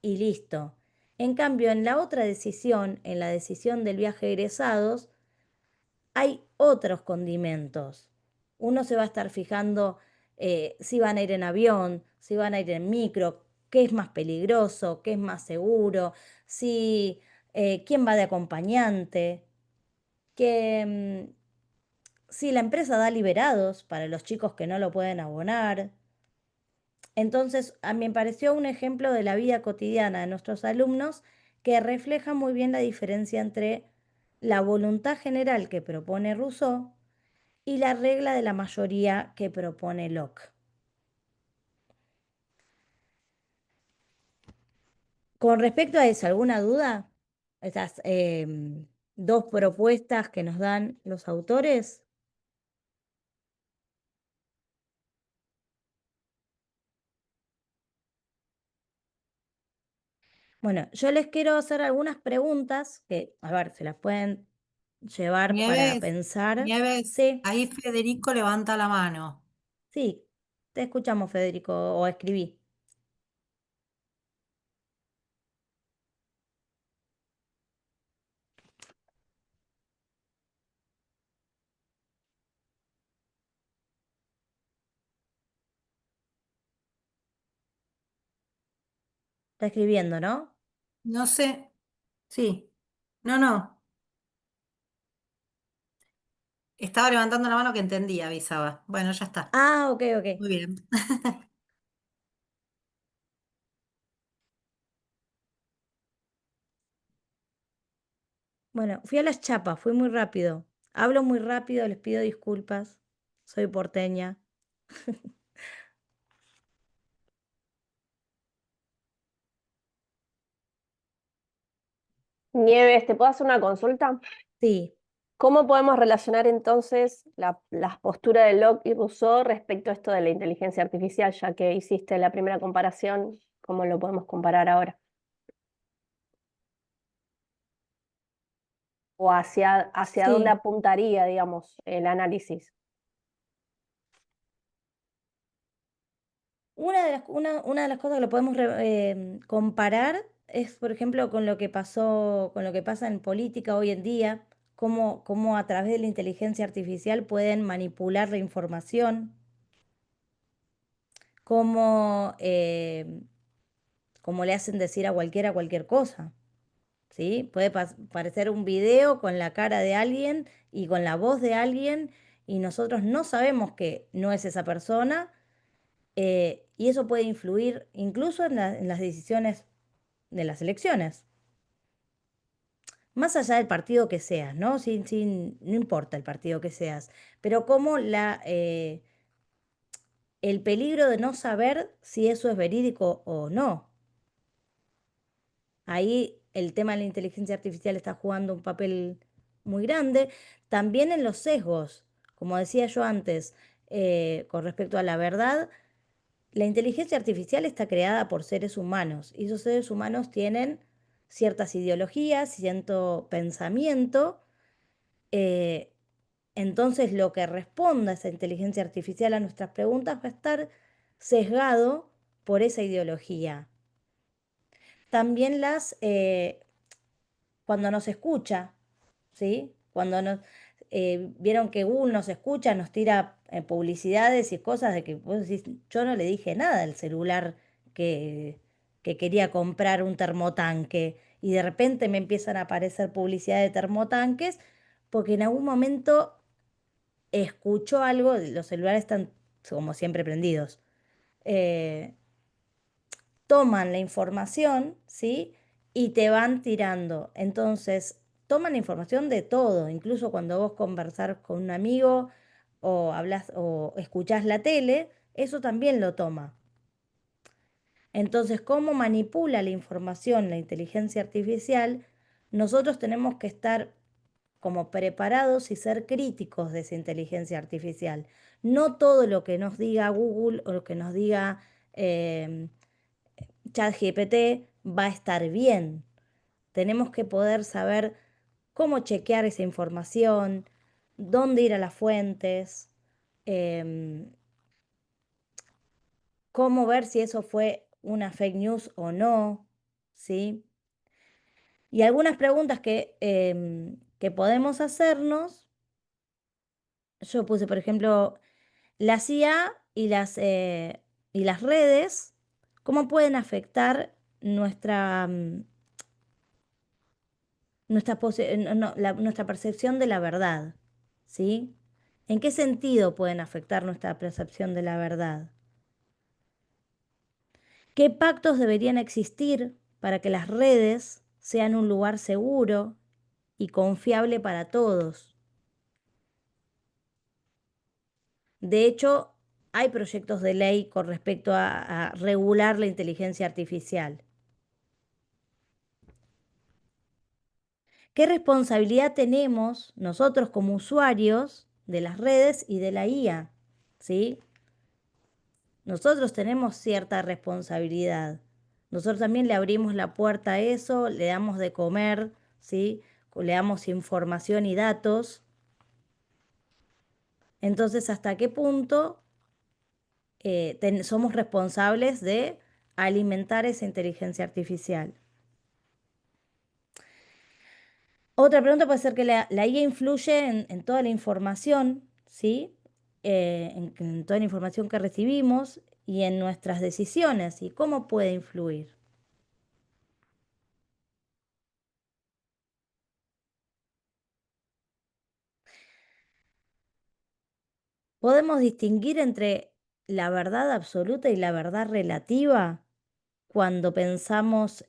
y listo. En cambio, en la otra decisión, en la decisión del viaje de egresados, hay otros condimentos. Uno se va a estar fijando si van a ir en avión, si van a ir en micro, qué es más peligroso, qué es más seguro, si, quién va de acompañante, que si la empresa da liberados para los chicos que no lo pueden abonar. Entonces, a mí me pareció un ejemplo de la vida cotidiana de nuestros alumnos que refleja muy bien la diferencia entre la voluntad general que propone Rousseau y la regla de la mayoría que propone Locke. Con respecto a eso, ¿alguna duda? Estas dos propuestas que nos dan los autores. Bueno, yo les quiero hacer algunas preguntas que, a ver, se las pueden llevar para Nieves, pensar. Nieves, Sí, ahí Federico levanta la mano. sí, te escuchamos, Federico, o escribí. Está escribiendo, ¿no? No sé, sí. No, no. Estaba levantando la mano que entendía, avisaba. Bueno, ya está. Ah, ok, ok. Muy bien. Bueno, fui a las chapas, fui muy rápido. Hablo muy rápido, les pido disculpas. Soy porteña. Nieves, ¿te puedo hacer una consulta? Sí. ¿Cómo podemos relacionar entonces las posturas de Locke y Rousseau respecto a esto de la inteligencia artificial, ya que hiciste la primera comparación? ¿Cómo lo podemos comparar ahora? ¿O hacia dónde Sí, apuntaría, digamos, el análisis? una de las cosas que lo podemos comparar es, por ejemplo, con lo que pasó, con lo que pasa en política hoy en día, cómo a través de la inteligencia artificial pueden manipular la información, cómo, cómo le hacen decir a cualquiera cualquier cosa, ¿sí? Puede parecer un video con la cara de alguien y con la voz de alguien y nosotros no sabemos que no es esa persona. Y eso puede influir incluso en las decisiones de las elecciones, más allá del partido que seas, ¿no? No importa el partido que seas, pero como el peligro de no saber si eso es verídico o no. Ahí el tema de la inteligencia artificial está jugando un papel muy grande. También en los sesgos, como decía yo antes, con respecto a la verdad, la inteligencia artificial está creada por seres humanos y esos seres humanos tienen ciertas ideologías, cierto pensamiento. eh, entonces, lo que responda esa inteligencia artificial a nuestras preguntas va a estar sesgado por esa ideología. También cuando nos escucha, ¿sí? Vieron que Google nos escucha, nos tira publicidades y cosas de que vos decís, yo no le dije nada al celular que, que quería comprar un termotanque y de repente me empiezan a aparecer publicidad de termotanques porque en algún momento escuchó algo, los celulares están como siempre prendidos. eh, Toman la información, ¿sí? Y te van tirando. Entonces, toman la información de todo, incluso cuando vos conversar con un amigo o hablas o escuchás la tele, eso también lo toma. Entonces, ¿cómo manipula la información la inteligencia artificial? Nosotros tenemos que estar como preparados y ser críticos de esa inteligencia artificial. No todo lo que nos diga Google o lo que nos diga eh, ChatGPT va a estar bien. Tenemos que poder saber cómo chequear esa información, dónde ir a las fuentes, em, cómo ver si eso fue una fake news o no, ¿sí? Y algunas preguntas que podemos hacernos, yo puse, por ejemplo, la IA y las redes, ¿cómo pueden afectar nuestra percepción de la verdad? ¿Sí? ¿En qué sentido pueden afectar nuestra percepción de la verdad? ¿Qué pactos deberían existir para que las redes sean un lugar seguro y confiable para todos? De hecho, hay proyectos de ley con respecto a regular la inteligencia artificial. ¿Qué responsabilidad tenemos nosotros como usuarios de las redes y de la IA? ¿Sí? Nosotros tenemos cierta responsabilidad. Nosotros también le abrimos la puerta a eso, le damos de comer, ¿sí? Le damos información y datos. Entonces, ¿hasta qué punto somos responsables de alimentar esa inteligencia artificial? Otra pregunta puede ser que la IA influye en toda la información, ¿sí? En toda la información que recibimos y en nuestras decisiones. ¿Y cómo puede influir? ¿Podemos distinguir entre la verdad absoluta y la verdad relativa cuando pensamos,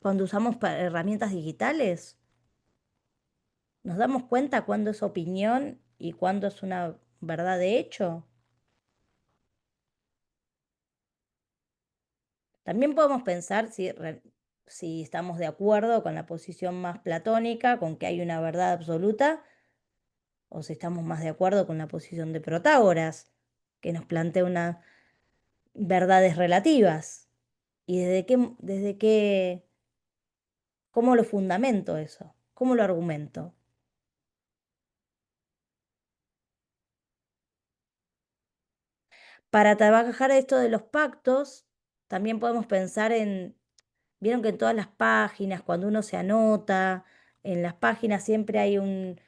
cuando usamos herramientas digitales? ¿Nos damos cuenta cuándo es opinión y cuándo es una verdad de hecho? También podemos pensar si estamos de acuerdo con la posición más platónica, con que hay una verdad absoluta, o si estamos más de acuerdo con la posición de Protágoras, que nos plantea unas verdades relativas. ¿Y cómo lo fundamento eso? ¿Cómo lo argumento? Para trabajar esto de los pactos, también podemos pensar vieron que en todas las páginas, cuando uno se anota, en las páginas siempre hay un,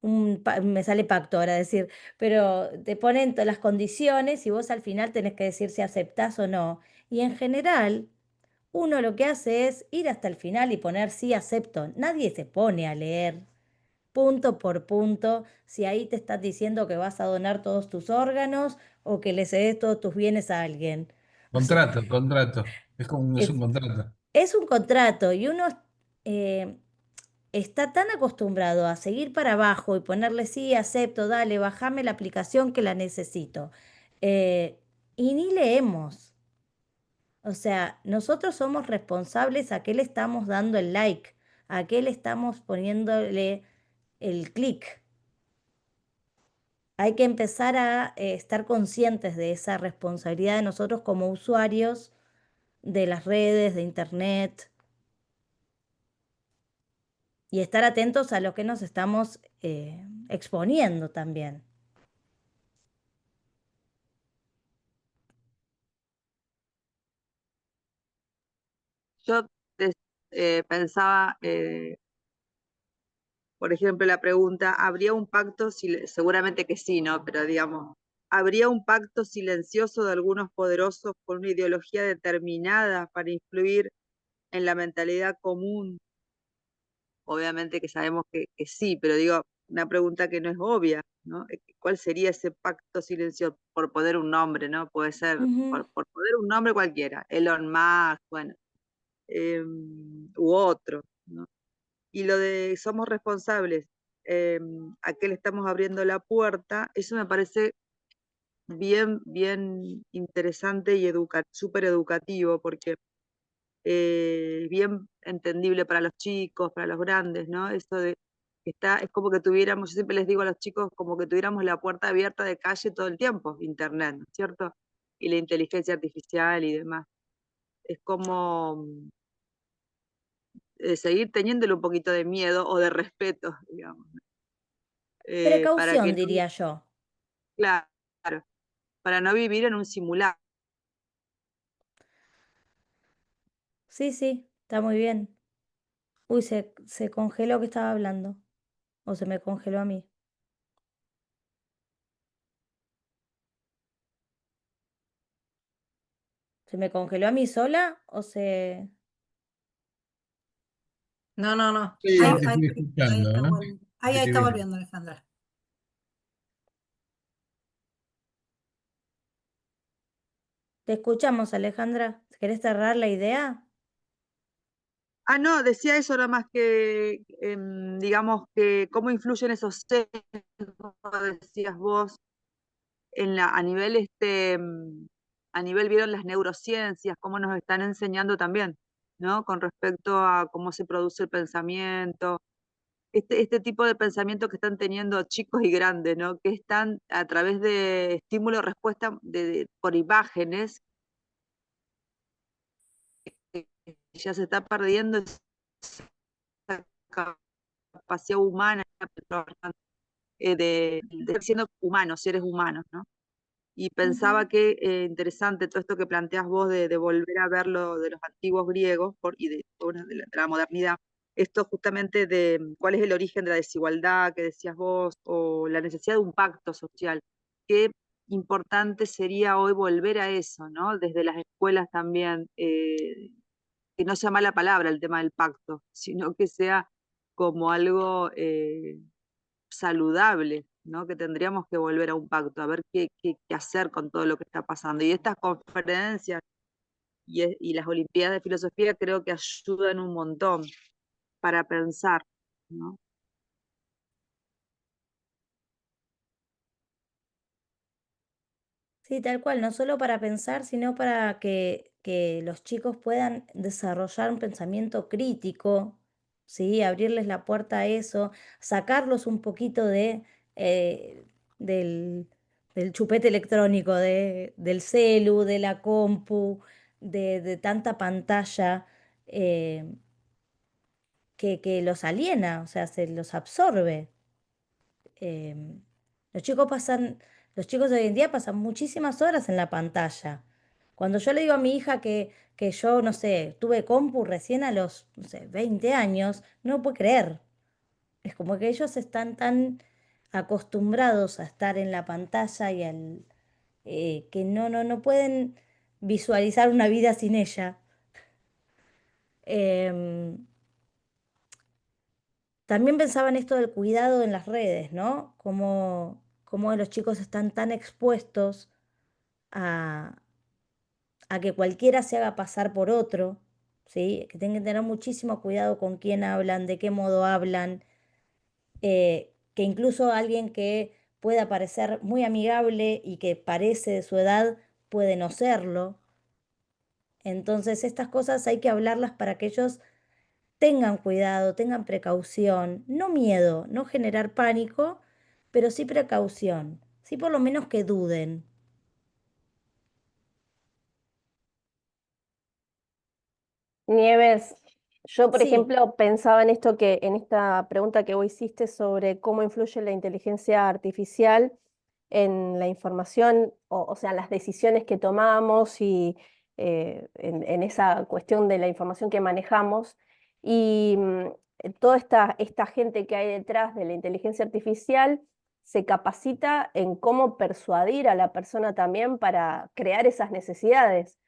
me sale pacto ahora decir, pero te ponen todas las condiciones y vos al final tenés que decir si aceptás o no. Y en general, uno lo que hace es ir hasta el final y poner sí acepto. Nadie se pone a leer punto por punto si ahí te estás diciendo que vas a donar todos tus órganos o que le cedes todos tus bienes a alguien. O sea, Contrato, contrato. Es es, un contrato. es un contrato y uno eh, está tan acostumbrado a seguir para abajo y ponerle sí, acepto, dale, bájame la aplicación que la necesito. Y ni leemos. O sea, nosotros somos responsables a qué le estamos dando el like, a qué le estamos poniéndole el clic. Hay que empezar a estar conscientes de esa responsabilidad de nosotros como usuarios de las redes, de internet, y estar atentos a lo que nos estamos exponiendo también. Yo des- pensaba, por ejemplo, la pregunta, ¿habría un pacto? Seguramente que sí, ¿no? Pero digamos, ¿habría un pacto silencioso de algunos poderosos con una ideología determinada para influir en la mentalidad común? Obviamente que sabemos que sí, pero digo, una pregunta que no es obvia, ¿no? ¿Cuál sería ese pacto silencioso? Por poner un nombre, ¿no? Puede ser, Ujú. por poner un nombre cualquiera, Elon Musk, bueno, u otro, ¿no? Y lo de somos responsables, a qué le estamos abriendo la puerta, eso me parece bien interesante y súper educativo, porque bien entendible para los chicos, para los grandes, ¿no? Esto de es como que tuviéramos, yo siempre les digo a los chicos, como que tuviéramos la puerta abierta de calle todo el tiempo, internet, ¿no es cierto? Y la inteligencia artificial y demás. Es como seguir teniéndole un poquito de miedo o de respeto, digamos, ¿no? Para Precaución, que no, diría yo. claro, para no vivir en un simulacro. Sí, sí, está muy bien. Uy, se congeló que estaba hablando. O se me congeló a mí. ¿Se me congeló a mí sola o se...? No, no, no. Sí, Ahí, te ahí, estoy ahí escuchando, está ¿no? volviendo. Ahí Estoy está bien. volviendo, Alejandra. Te escuchamos, Alejandra. ¿Querés cerrar la idea? Ah, no, decía eso nada más que, digamos, que cómo influyen esos sesgos, decías vos, a nivel a nivel vieron las neurociencias, cómo nos están enseñando también, ¿no? Con respecto a cómo se produce el pensamiento, este tipo de pensamiento que están teniendo chicos y grandes, ¿no? Que están a través de estímulo-respuesta por imágenes, que ya se está perdiendo esa capacidad humana de siendo humanos, seres humanos, ¿no? Y pensaba Ujú. que interesante todo esto que planteas vos de volver a ver lo de los antiguos griegos y bueno, de la modernidad. Esto justamente de cuál es el origen de la desigualdad que decías vos, o la necesidad de un pacto social. Qué importante sería hoy volver a eso, ¿no? Desde las escuelas también, que no sea mala palabra el tema del pacto, sino que sea como algo saludable, ¿no? Que tendríamos que volver a un pacto, a ver qué hacer con todo lo que está pasando. Y estas conferencias y las Olimpiadas de Filosofía creo que ayudan un montón para pensar, ¿no? Sí, tal cual, no solo para pensar, sino para que los chicos puedan desarrollar un pensamiento crítico, ¿sí? Abrirles la puerta a eso, sacarlos un poquito eh, del, del chupete electrónico, del celu, de la compu, de tanta pantalla eh, que los aliena, o sea, se los absorbe. em, los chicos pasan, los chicos de hoy en día pasan muchísimas horas en la pantalla. Cuando yo le digo a mi hija que yo, no sé, tuve compu recién a los, no sé, 20 años, no puede creer. Es como que ellos están tan acostumbrados a estar en la pantalla que no pueden visualizar una vida sin ella. Em, También pensaba en esto del cuidado en las redes, ¿no? Cómo los chicos están tan expuestos a, a que cualquiera se haga pasar por otro, ¿sí? Que tienen que tener muchísimo cuidado con quién hablan, de qué modo hablan, que incluso alguien que pueda parecer muy amigable y que parece de su edad puede no serlo. Entonces estas cosas hay que hablarlas para que ellos tengan cuidado, tengan precaución, no miedo, no generar pánico, pero sí precaución, sí por lo menos que duden. Nieves, yo por Sí, ejemplo pensaba en esto que, en esta pregunta que vos hiciste sobre cómo influye la inteligencia artificial en la información, o sea, las decisiones que tomamos y en esa cuestión de la información que manejamos. Y toda esta gente que hay detrás de la inteligencia artificial se capacita en cómo persuadir a la persona también para crear esas necesidades.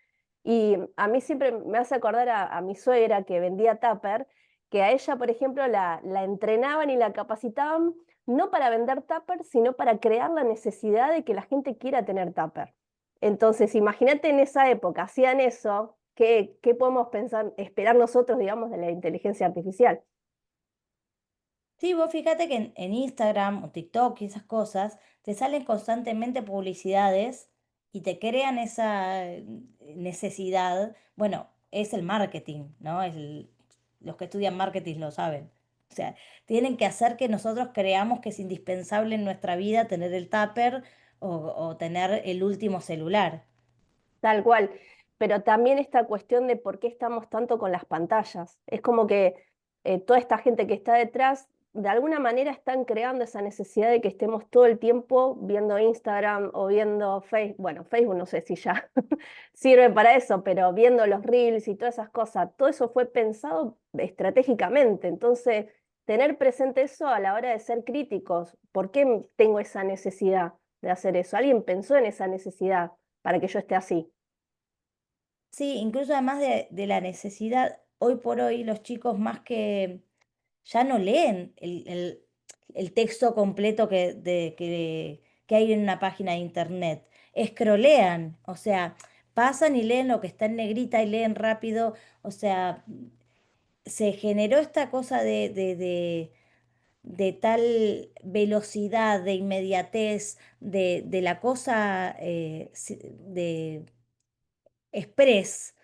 Y a mí siempre me hace acordar a mi suegra que vendía tupper, que a ella, por ejemplo, la entrenaban y la capacitaban no para vender tupper, sino para crear la necesidad de que la gente quiera tener tupper. Entonces, imagínate en esa época, hacían eso, ¿qué podemos pensar, esperar nosotros, digamos, de la inteligencia artificial? sí, vos fíjate que en Instagram o TikTok y esas cosas te salen constantemente publicidades y te crean esa necesidad. Bueno, es el marketing, ¿no? Los que estudian marketing lo saben. O sea, tienen que hacer que nosotros creamos que es indispensable en nuestra vida tener el tupper o tener el último celular. Tal cual. Pero también esta cuestión de por qué estamos tanto con las pantallas. Es como que toda esta gente que está detrás, de alguna manera están creando esa necesidad de que estemos todo el tiempo viendo Instagram o viendo Facebook. Bueno, Facebook no sé si ya sirve para eso, pero viendo los reels y todas esas cosas. Todo eso fue pensado estratégicamente. Entonces, tener presente eso a la hora de ser críticos. ¿Por qué tengo esa necesidad de hacer eso? ¿Alguien pensó en esa necesidad para que yo esté así? Sí, incluso además de la necesidad, hoy por hoy los chicos más que ya no leen el texto completo que hay en una página de internet. Escrolean, o sea, pasan y leen lo que está en negrita y leen rápido. O sea, se generó esta cosa de tal velocidad, de inmediatez, de la cosa de express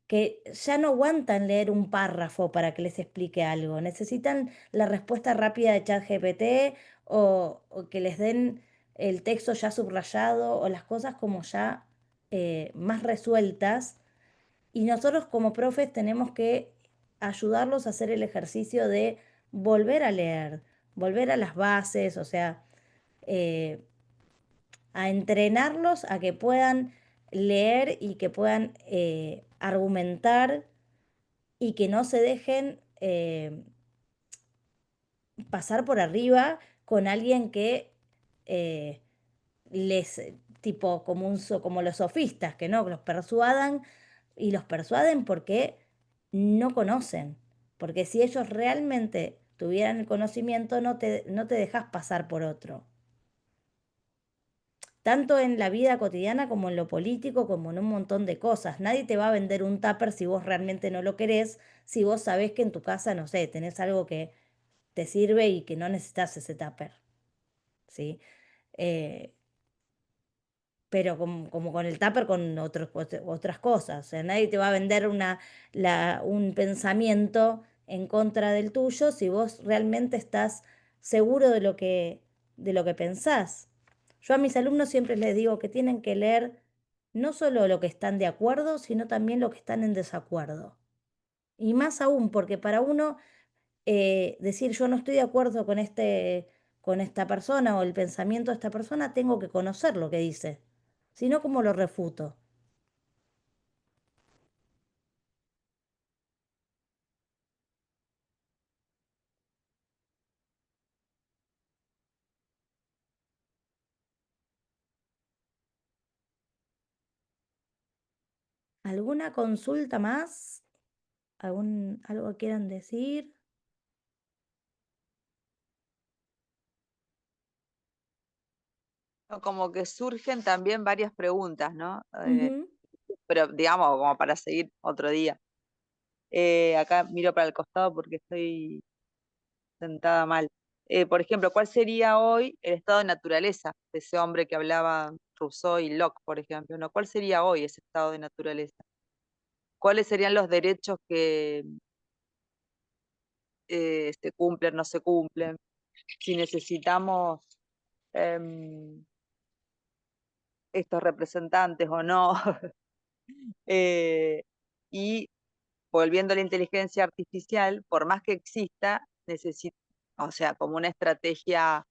que ya no aguantan leer un párrafo para que les explique algo. Necesitan la respuesta rápida de ChatGPT o que les den el texto ya subrayado o las cosas como ya más resueltas. Y nosotros como profes tenemos que ayudarlos a hacer el ejercicio de volver a leer, volver a las bases, o sea, eh, a entrenarlos a que puedan leer y que puedan argumentar y que no se dejen pasar por arriba con alguien que eh, les, tipo como, como los sofistas, que no, que los persuadan y los persuaden porque no conocen. Porque si ellos realmente tuvieran el conocimiento, no te dejas pasar por otro. Tanto en la vida cotidiana como en lo político, como en un montón de cosas. Nadie te va a vender un tupper si vos realmente no lo querés, si vos sabés que en tu casa, no sé, tenés algo que te sirve y que no necesitas ese tupper, ¿sí? Eh, pero como con el tupper, con otras cosas. O sea, nadie te va a vender un pensamiento en contra del tuyo si vos realmente estás seguro de lo que pensás. Yo a mis alumnos siempre les digo que tienen que leer no solo lo que están de acuerdo, sino también lo que están en desacuerdo. Y más aún, porque para uno decir yo no estoy de acuerdo con con esta persona o el pensamiento de esta persona, tengo que conocer lo que dice. Si no, ¿cómo lo refuto? ¿Alguna consulta más? Algo que quieran decir? Como que surgen también varias preguntas, ¿no? Ujú. Pero digamos, como para seguir otro día. Acá miro para el costado porque estoy sentada mal. Por ejemplo, ¿cuál sería hoy el estado de naturaleza de ese hombre que hablaba Rousseau y Locke, por ejemplo? ¿No? ¿Cuál sería hoy ese estado de naturaleza? cuáles serían los derechos que se cumplen, no se cumplen, si necesitamos em, estos representantes o no. Y volviendo a la inteligencia artificial, por más que exista, necesita, o sea, como una estrategia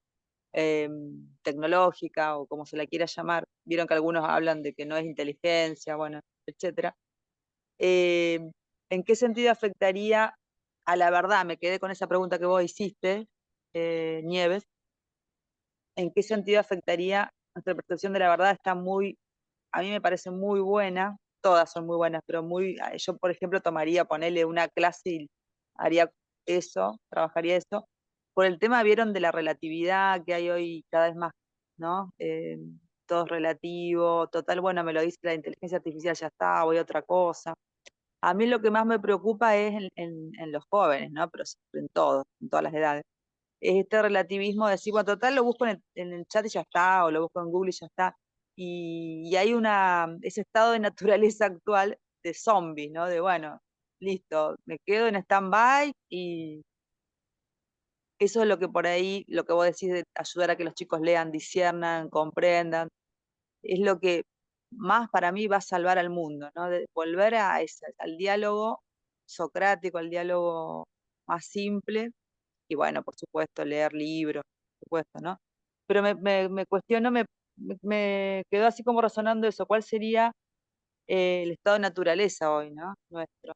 tecnológica o como se la quiera llamar, vieron que algunos hablan de que no es inteligencia, bueno, etcétera. ¿En qué sentido afectaría a la verdad? Me quedé con esa pregunta que vos hiciste, Nieves. ¿En qué sentido afectaría nuestra percepción de la verdad? Está muy, a mí me parece muy buena, todas son muy buenas, pero yo por ejemplo tomaría, ponerle una clase y haría eso, trabajaría eso, por el tema, vieron, de la relatividad que hay hoy cada vez más, ¿no? Todo es relativo, total, bueno, me lo dice la inteligencia artificial, ya está, voy a otra cosa. A mí lo que más me preocupa es en los jóvenes, ¿no? Pero en todos, en todas las edades. Es este relativismo de decir, bueno, total lo busco en el chat y ya está, o lo busco en Google y ya está. Y hay ese estado de naturaleza actual de zombie, ¿no? De, bueno, listo, me quedo en stand-by y eso es lo que por ahí, lo que vos decís de ayudar a que los chicos lean, disciernan, comprendan, es lo que más para mí va a salvar al mundo, ¿no? De volver al diálogo socrático, al diálogo más simple, y bueno, por supuesto, leer libros, por supuesto, ¿no? Pero me cuestiono, me quedó así como resonando eso, ¿cuál sería el estado de naturaleza hoy, ¿no? Nuestro.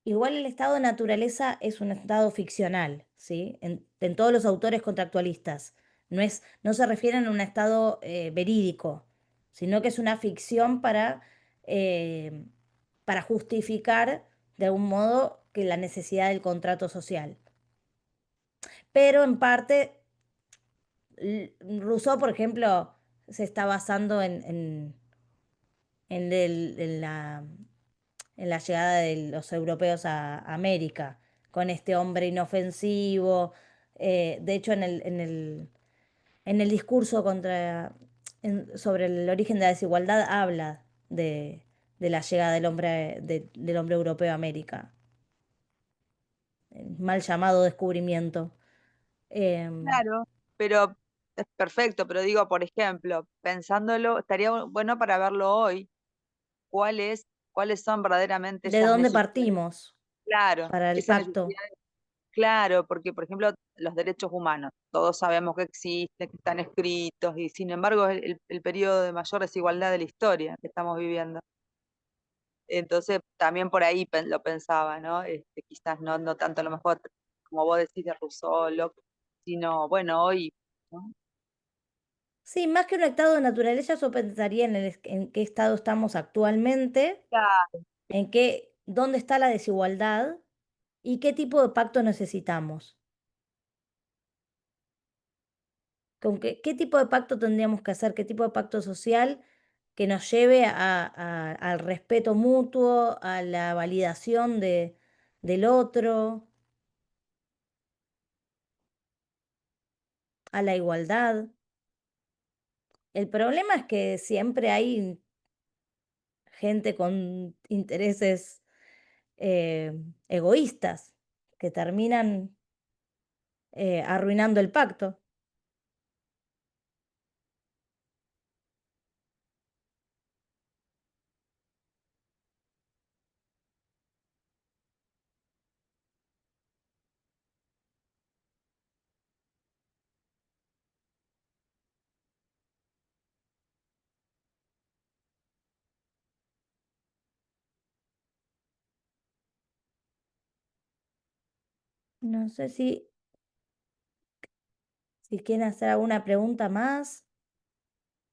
Igual el estado de naturaleza es un estado ficcional, ¿sí? En todos los autores contractualistas. No se refieren a un estado verídico, sino que es una ficción eh, para justificar de algún modo que la necesidad del contrato social. Pero en parte, Rousseau, por ejemplo, se está basando en el- en la, en la llegada de los europeos a América, con este hombre inofensivo. De hecho, en el discurso sobre el origen de la desigualdad habla de la llegada del hombre europeo a América, el mal llamado descubrimiento. Em, Claro, pero es perfecto, pero digo, por ejemplo, pensándolo, estaría bueno para verlo hoy, cuáles son verdaderamente ¿De esas dónde necesidades. partimos Claro, para el esas pacto? necesidades. Claro, porque por ejemplo los derechos humanos, todos sabemos que existen, que están escritos, y sin embargo es el periodo de mayor desigualdad de la historia que estamos viviendo. Entonces también por ahí lo pensaba, ¿no? Quizás no tanto a lo mejor como vos decís de Rousseau, Locke, sino bueno, hoy, ¿no? Sí, más que un estado de naturaleza, yo pensaría en qué estado estamos actualmente, Claro, dónde está la desigualdad y qué tipo de pacto necesitamos. ¿Qué tipo de pacto tendríamos que hacer? ¿Qué tipo de pacto social que nos lleve al respeto mutuo, a la validación del otro, a la igualdad? El problema es que siempre hay gente con intereses eh, egoístas que terminan arruinando el pacto. No sé si quieren hacer alguna pregunta más.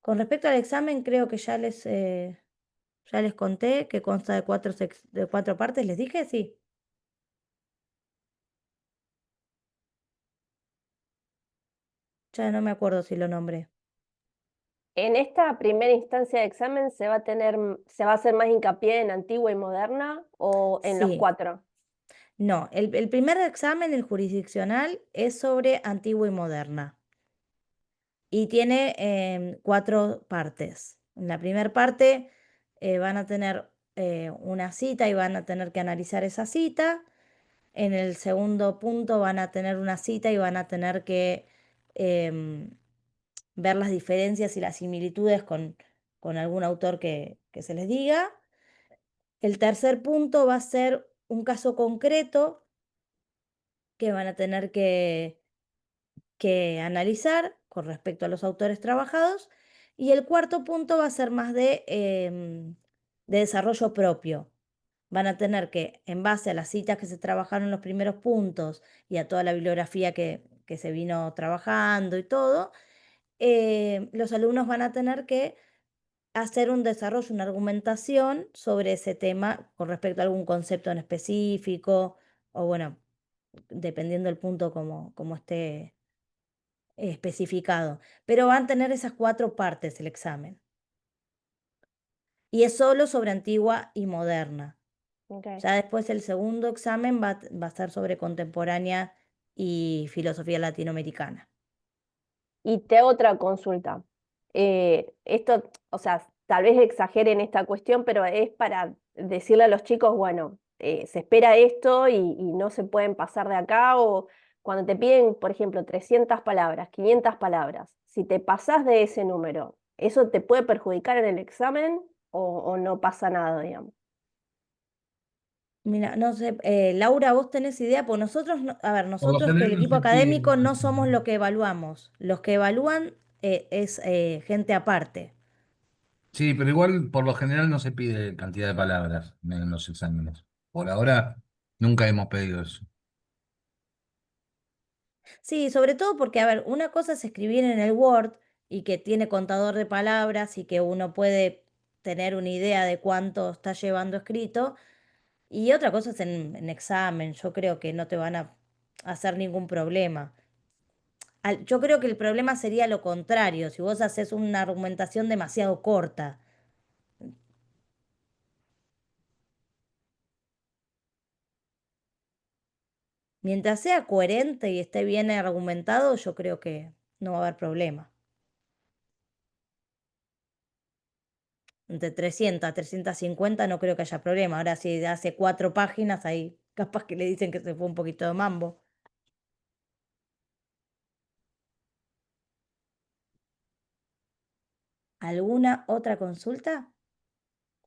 Con respecto al examen, creo que ya les conté que consta de de 4 partes. ¿Les dije? Sí. Ya no me acuerdo si lo nombré. En esta primera instancia de examen se va a hacer más hincapié en antigua y moderna o en los Sí. 4. No, el primer examen, el jurisdiccional, es sobre antigua y moderna. Y tiene 4 partes. En la primera parte van a tener una cita y van a tener que analizar esa cita. En el segundo punto van a tener una cita y van a tener que em, ver las diferencias y las similitudes con algún autor que se les diga. El tercer punto va a ser un caso concreto que van a tener que analizar con respecto a los autores trabajados. Y el cuarto punto va a ser más de desarrollo propio. Van a tener que, en base a las citas que se trabajaron en los primeros puntos y a toda la bibliografía que se vino trabajando y todo, los alumnos van a tener que hacer un desarrollo, una argumentación sobre ese tema con respecto a algún concepto en específico, o bueno, dependiendo del punto como esté especificado. Pero van a tener esas cuatro partes el examen. Y es solo sobre antigua y moderna. Ok. Ya después el segundo examen va a estar sobre contemporánea y filosofía latinoamericana. Y te hago otra consulta. Esto, o sea, tal vez exageren esta cuestión, pero es para decirle a los chicos, bueno, se espera esto y no se pueden pasar de acá, o cuando te piden, por ejemplo, 300 palabras, 500 palabras, si te pasás de ese número, ¿eso te puede perjudicar en el examen o no pasa nada, digamos? Mira, no sé, Laura, vos tenés idea, pues nosotros, a ver, Por lo nosotros que el general no equipo se pide académico mucho no somos examen. los que evaluamos, los que evalúan es gente aparte. Sí, pero igual por lo general no se pide cantidad de palabras en los exámenes. Por ahora nunca hemos pedido eso. Sí, sobre todo porque, a ver, una cosa es escribir en el Word y que tiene contador de palabras y que uno puede tener una idea de cuánto está llevando escrito, y otra cosa es en examen, yo creo que no te van a hacer ningún problema. Yo creo que el problema sería lo contrario, si vos haces una argumentación demasiado corta. Mientras sea coherente y esté bien argumentado, yo creo que no va a haber problema. Entre 300 a 350 no creo que haya problema. Ahora si hace 4 páginas, ahí capaz que le dicen que se fue un poquito de mambo. ¿Alguna otra consulta?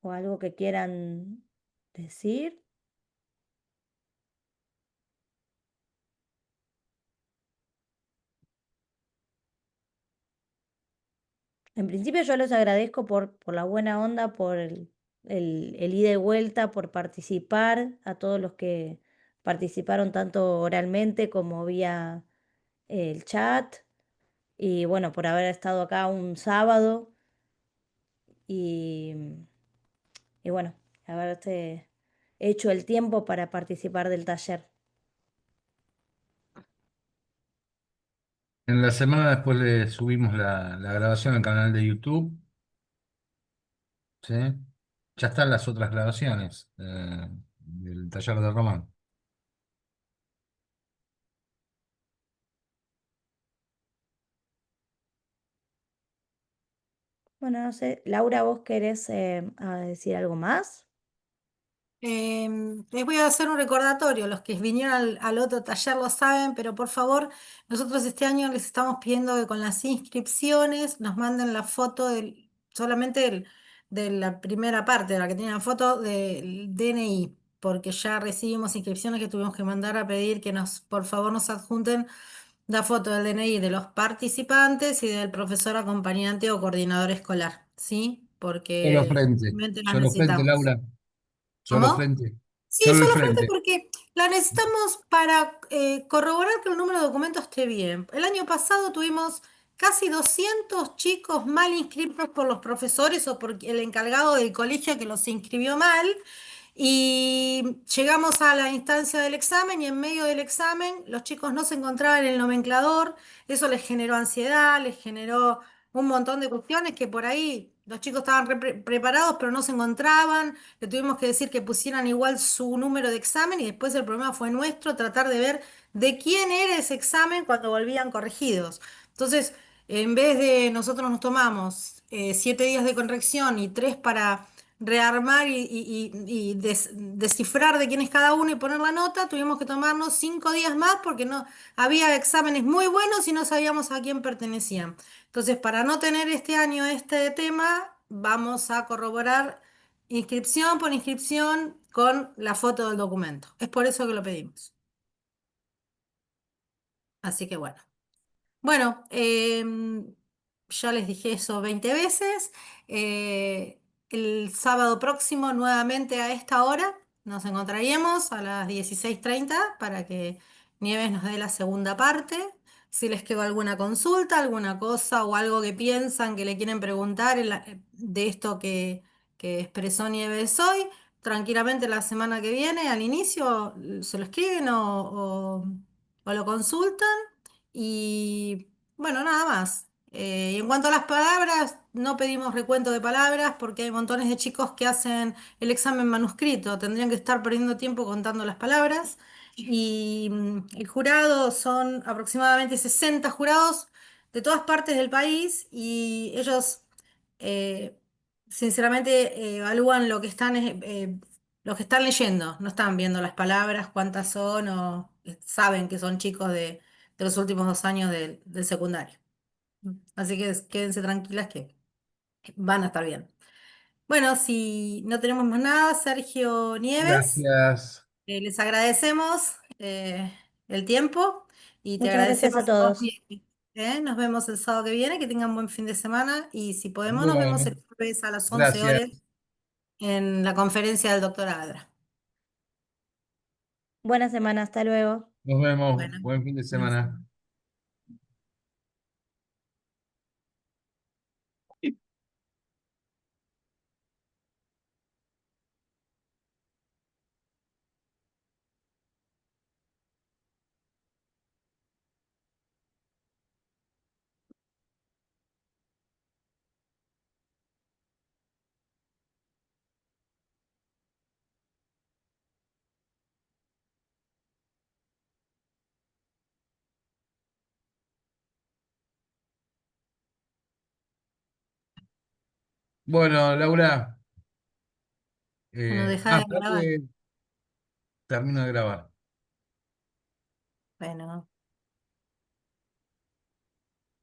¿O algo que quieran decir? En principio yo les agradezco por la buena onda, por el ida y vuelta, por participar, a todos los que participaron tanto oralmente como vía el chat, y bueno, por haber estado acá un sábado y, y bueno, haberte hecho el tiempo para participar del taller. En la semana después le subimos la grabación al canal de YouTube, ¿sí? Ya están las otras grabaciones del taller de Román. Bueno, no sé, Laura, ¿vos querés decir algo más? Les voy a hacer un recordatorio, los que vinieron al otro taller lo saben, pero por favor, nosotros este año les estamos pidiendo que con las inscripciones nos manden la foto solamente de la primera parte, de la que tiene la foto del DNI, porque ya recibimos inscripciones que tuvimos que mandar a pedir que por favor nos adjunten la foto del DNI de los participantes y del profesor acompañante o coordinador escolar, ¿sí? Solo Porque frente, realmente las solo frente, necesitamos. Laura. Solo ¿Cómo? frente. Sí, Solo el solo frente frente. porque la necesitamos para corroborar que el número de documentos esté bien. El año pasado tuvimos casi 200 chicos mal inscritos por los profesores o por el encargado del colegio que los inscribió mal. Y llegamos a la instancia del examen y en medio del examen los chicos no se encontraban en el nomenclador. Eso les generó ansiedad, les generó un montón de cuestiones que por ahí los chicos estaban preparados pero no se encontraban. Le tuvimos que decir que pusieran igual su número de examen y después el problema fue nuestro, tratar de ver de quién era ese examen cuando volvían corregidos. Entonces, en vez de nosotros nos tomamos 7 días de corrección y 3 para rearmar y descifrar de quién es cada uno y poner la nota, tuvimos que tomarnos 5 días más porque no había exámenes muy buenos y no sabíamos a quién pertenecían. Entonces, para no tener este año este tema, vamos a corroborar inscripción por inscripción con la foto del documento. Es por eso que lo pedimos. Así que bueno. Bueno, ya les dije eso 20 veces. Eh, el sábado próximo, nuevamente a esta hora, nos encontraríamos a las 16:30 para que Nieves nos dé la segunda parte. Si les quedó alguna consulta, alguna cosa o algo que piensan que le quieren preguntar de esto que expresó Nieves hoy, tranquilamente la semana que viene, al inicio, se lo escriben o lo consultan. Y bueno, nada más. Y en cuanto a las palabras, no pedimos recuento de palabras porque hay montones de chicos que hacen el examen manuscrito. Tendrían que estar perdiendo tiempo contando las palabras. Y el jurado son aproximadamente 60 jurados de todas partes del país y ellos eh, sinceramente evalúan lo que están leyendo. No están viendo las palabras, cuántas son o saben que son chicos de los últimos 2 años del secundario. Así que quédense tranquilas que van a estar bien. Bueno, si no tenemos más nada, Sergio Nieves, Gracias. les agradecemos el tiempo y te Muchas gracias a agradecemos a vos, todos. Miguel, ¿eh? Nos vemos el sábado que viene, que tengan buen fin de semana y si podemos nos vemos Bueno, el jueves a las 11 gracias. horas en la conferencia del doctor Adra. Buena semana, hasta luego. Nos vemos. Bueno, Buen fin de buenas semana. Bueno, Laura, Bueno, deja de espera grabar. que termino de grabar. Bueno.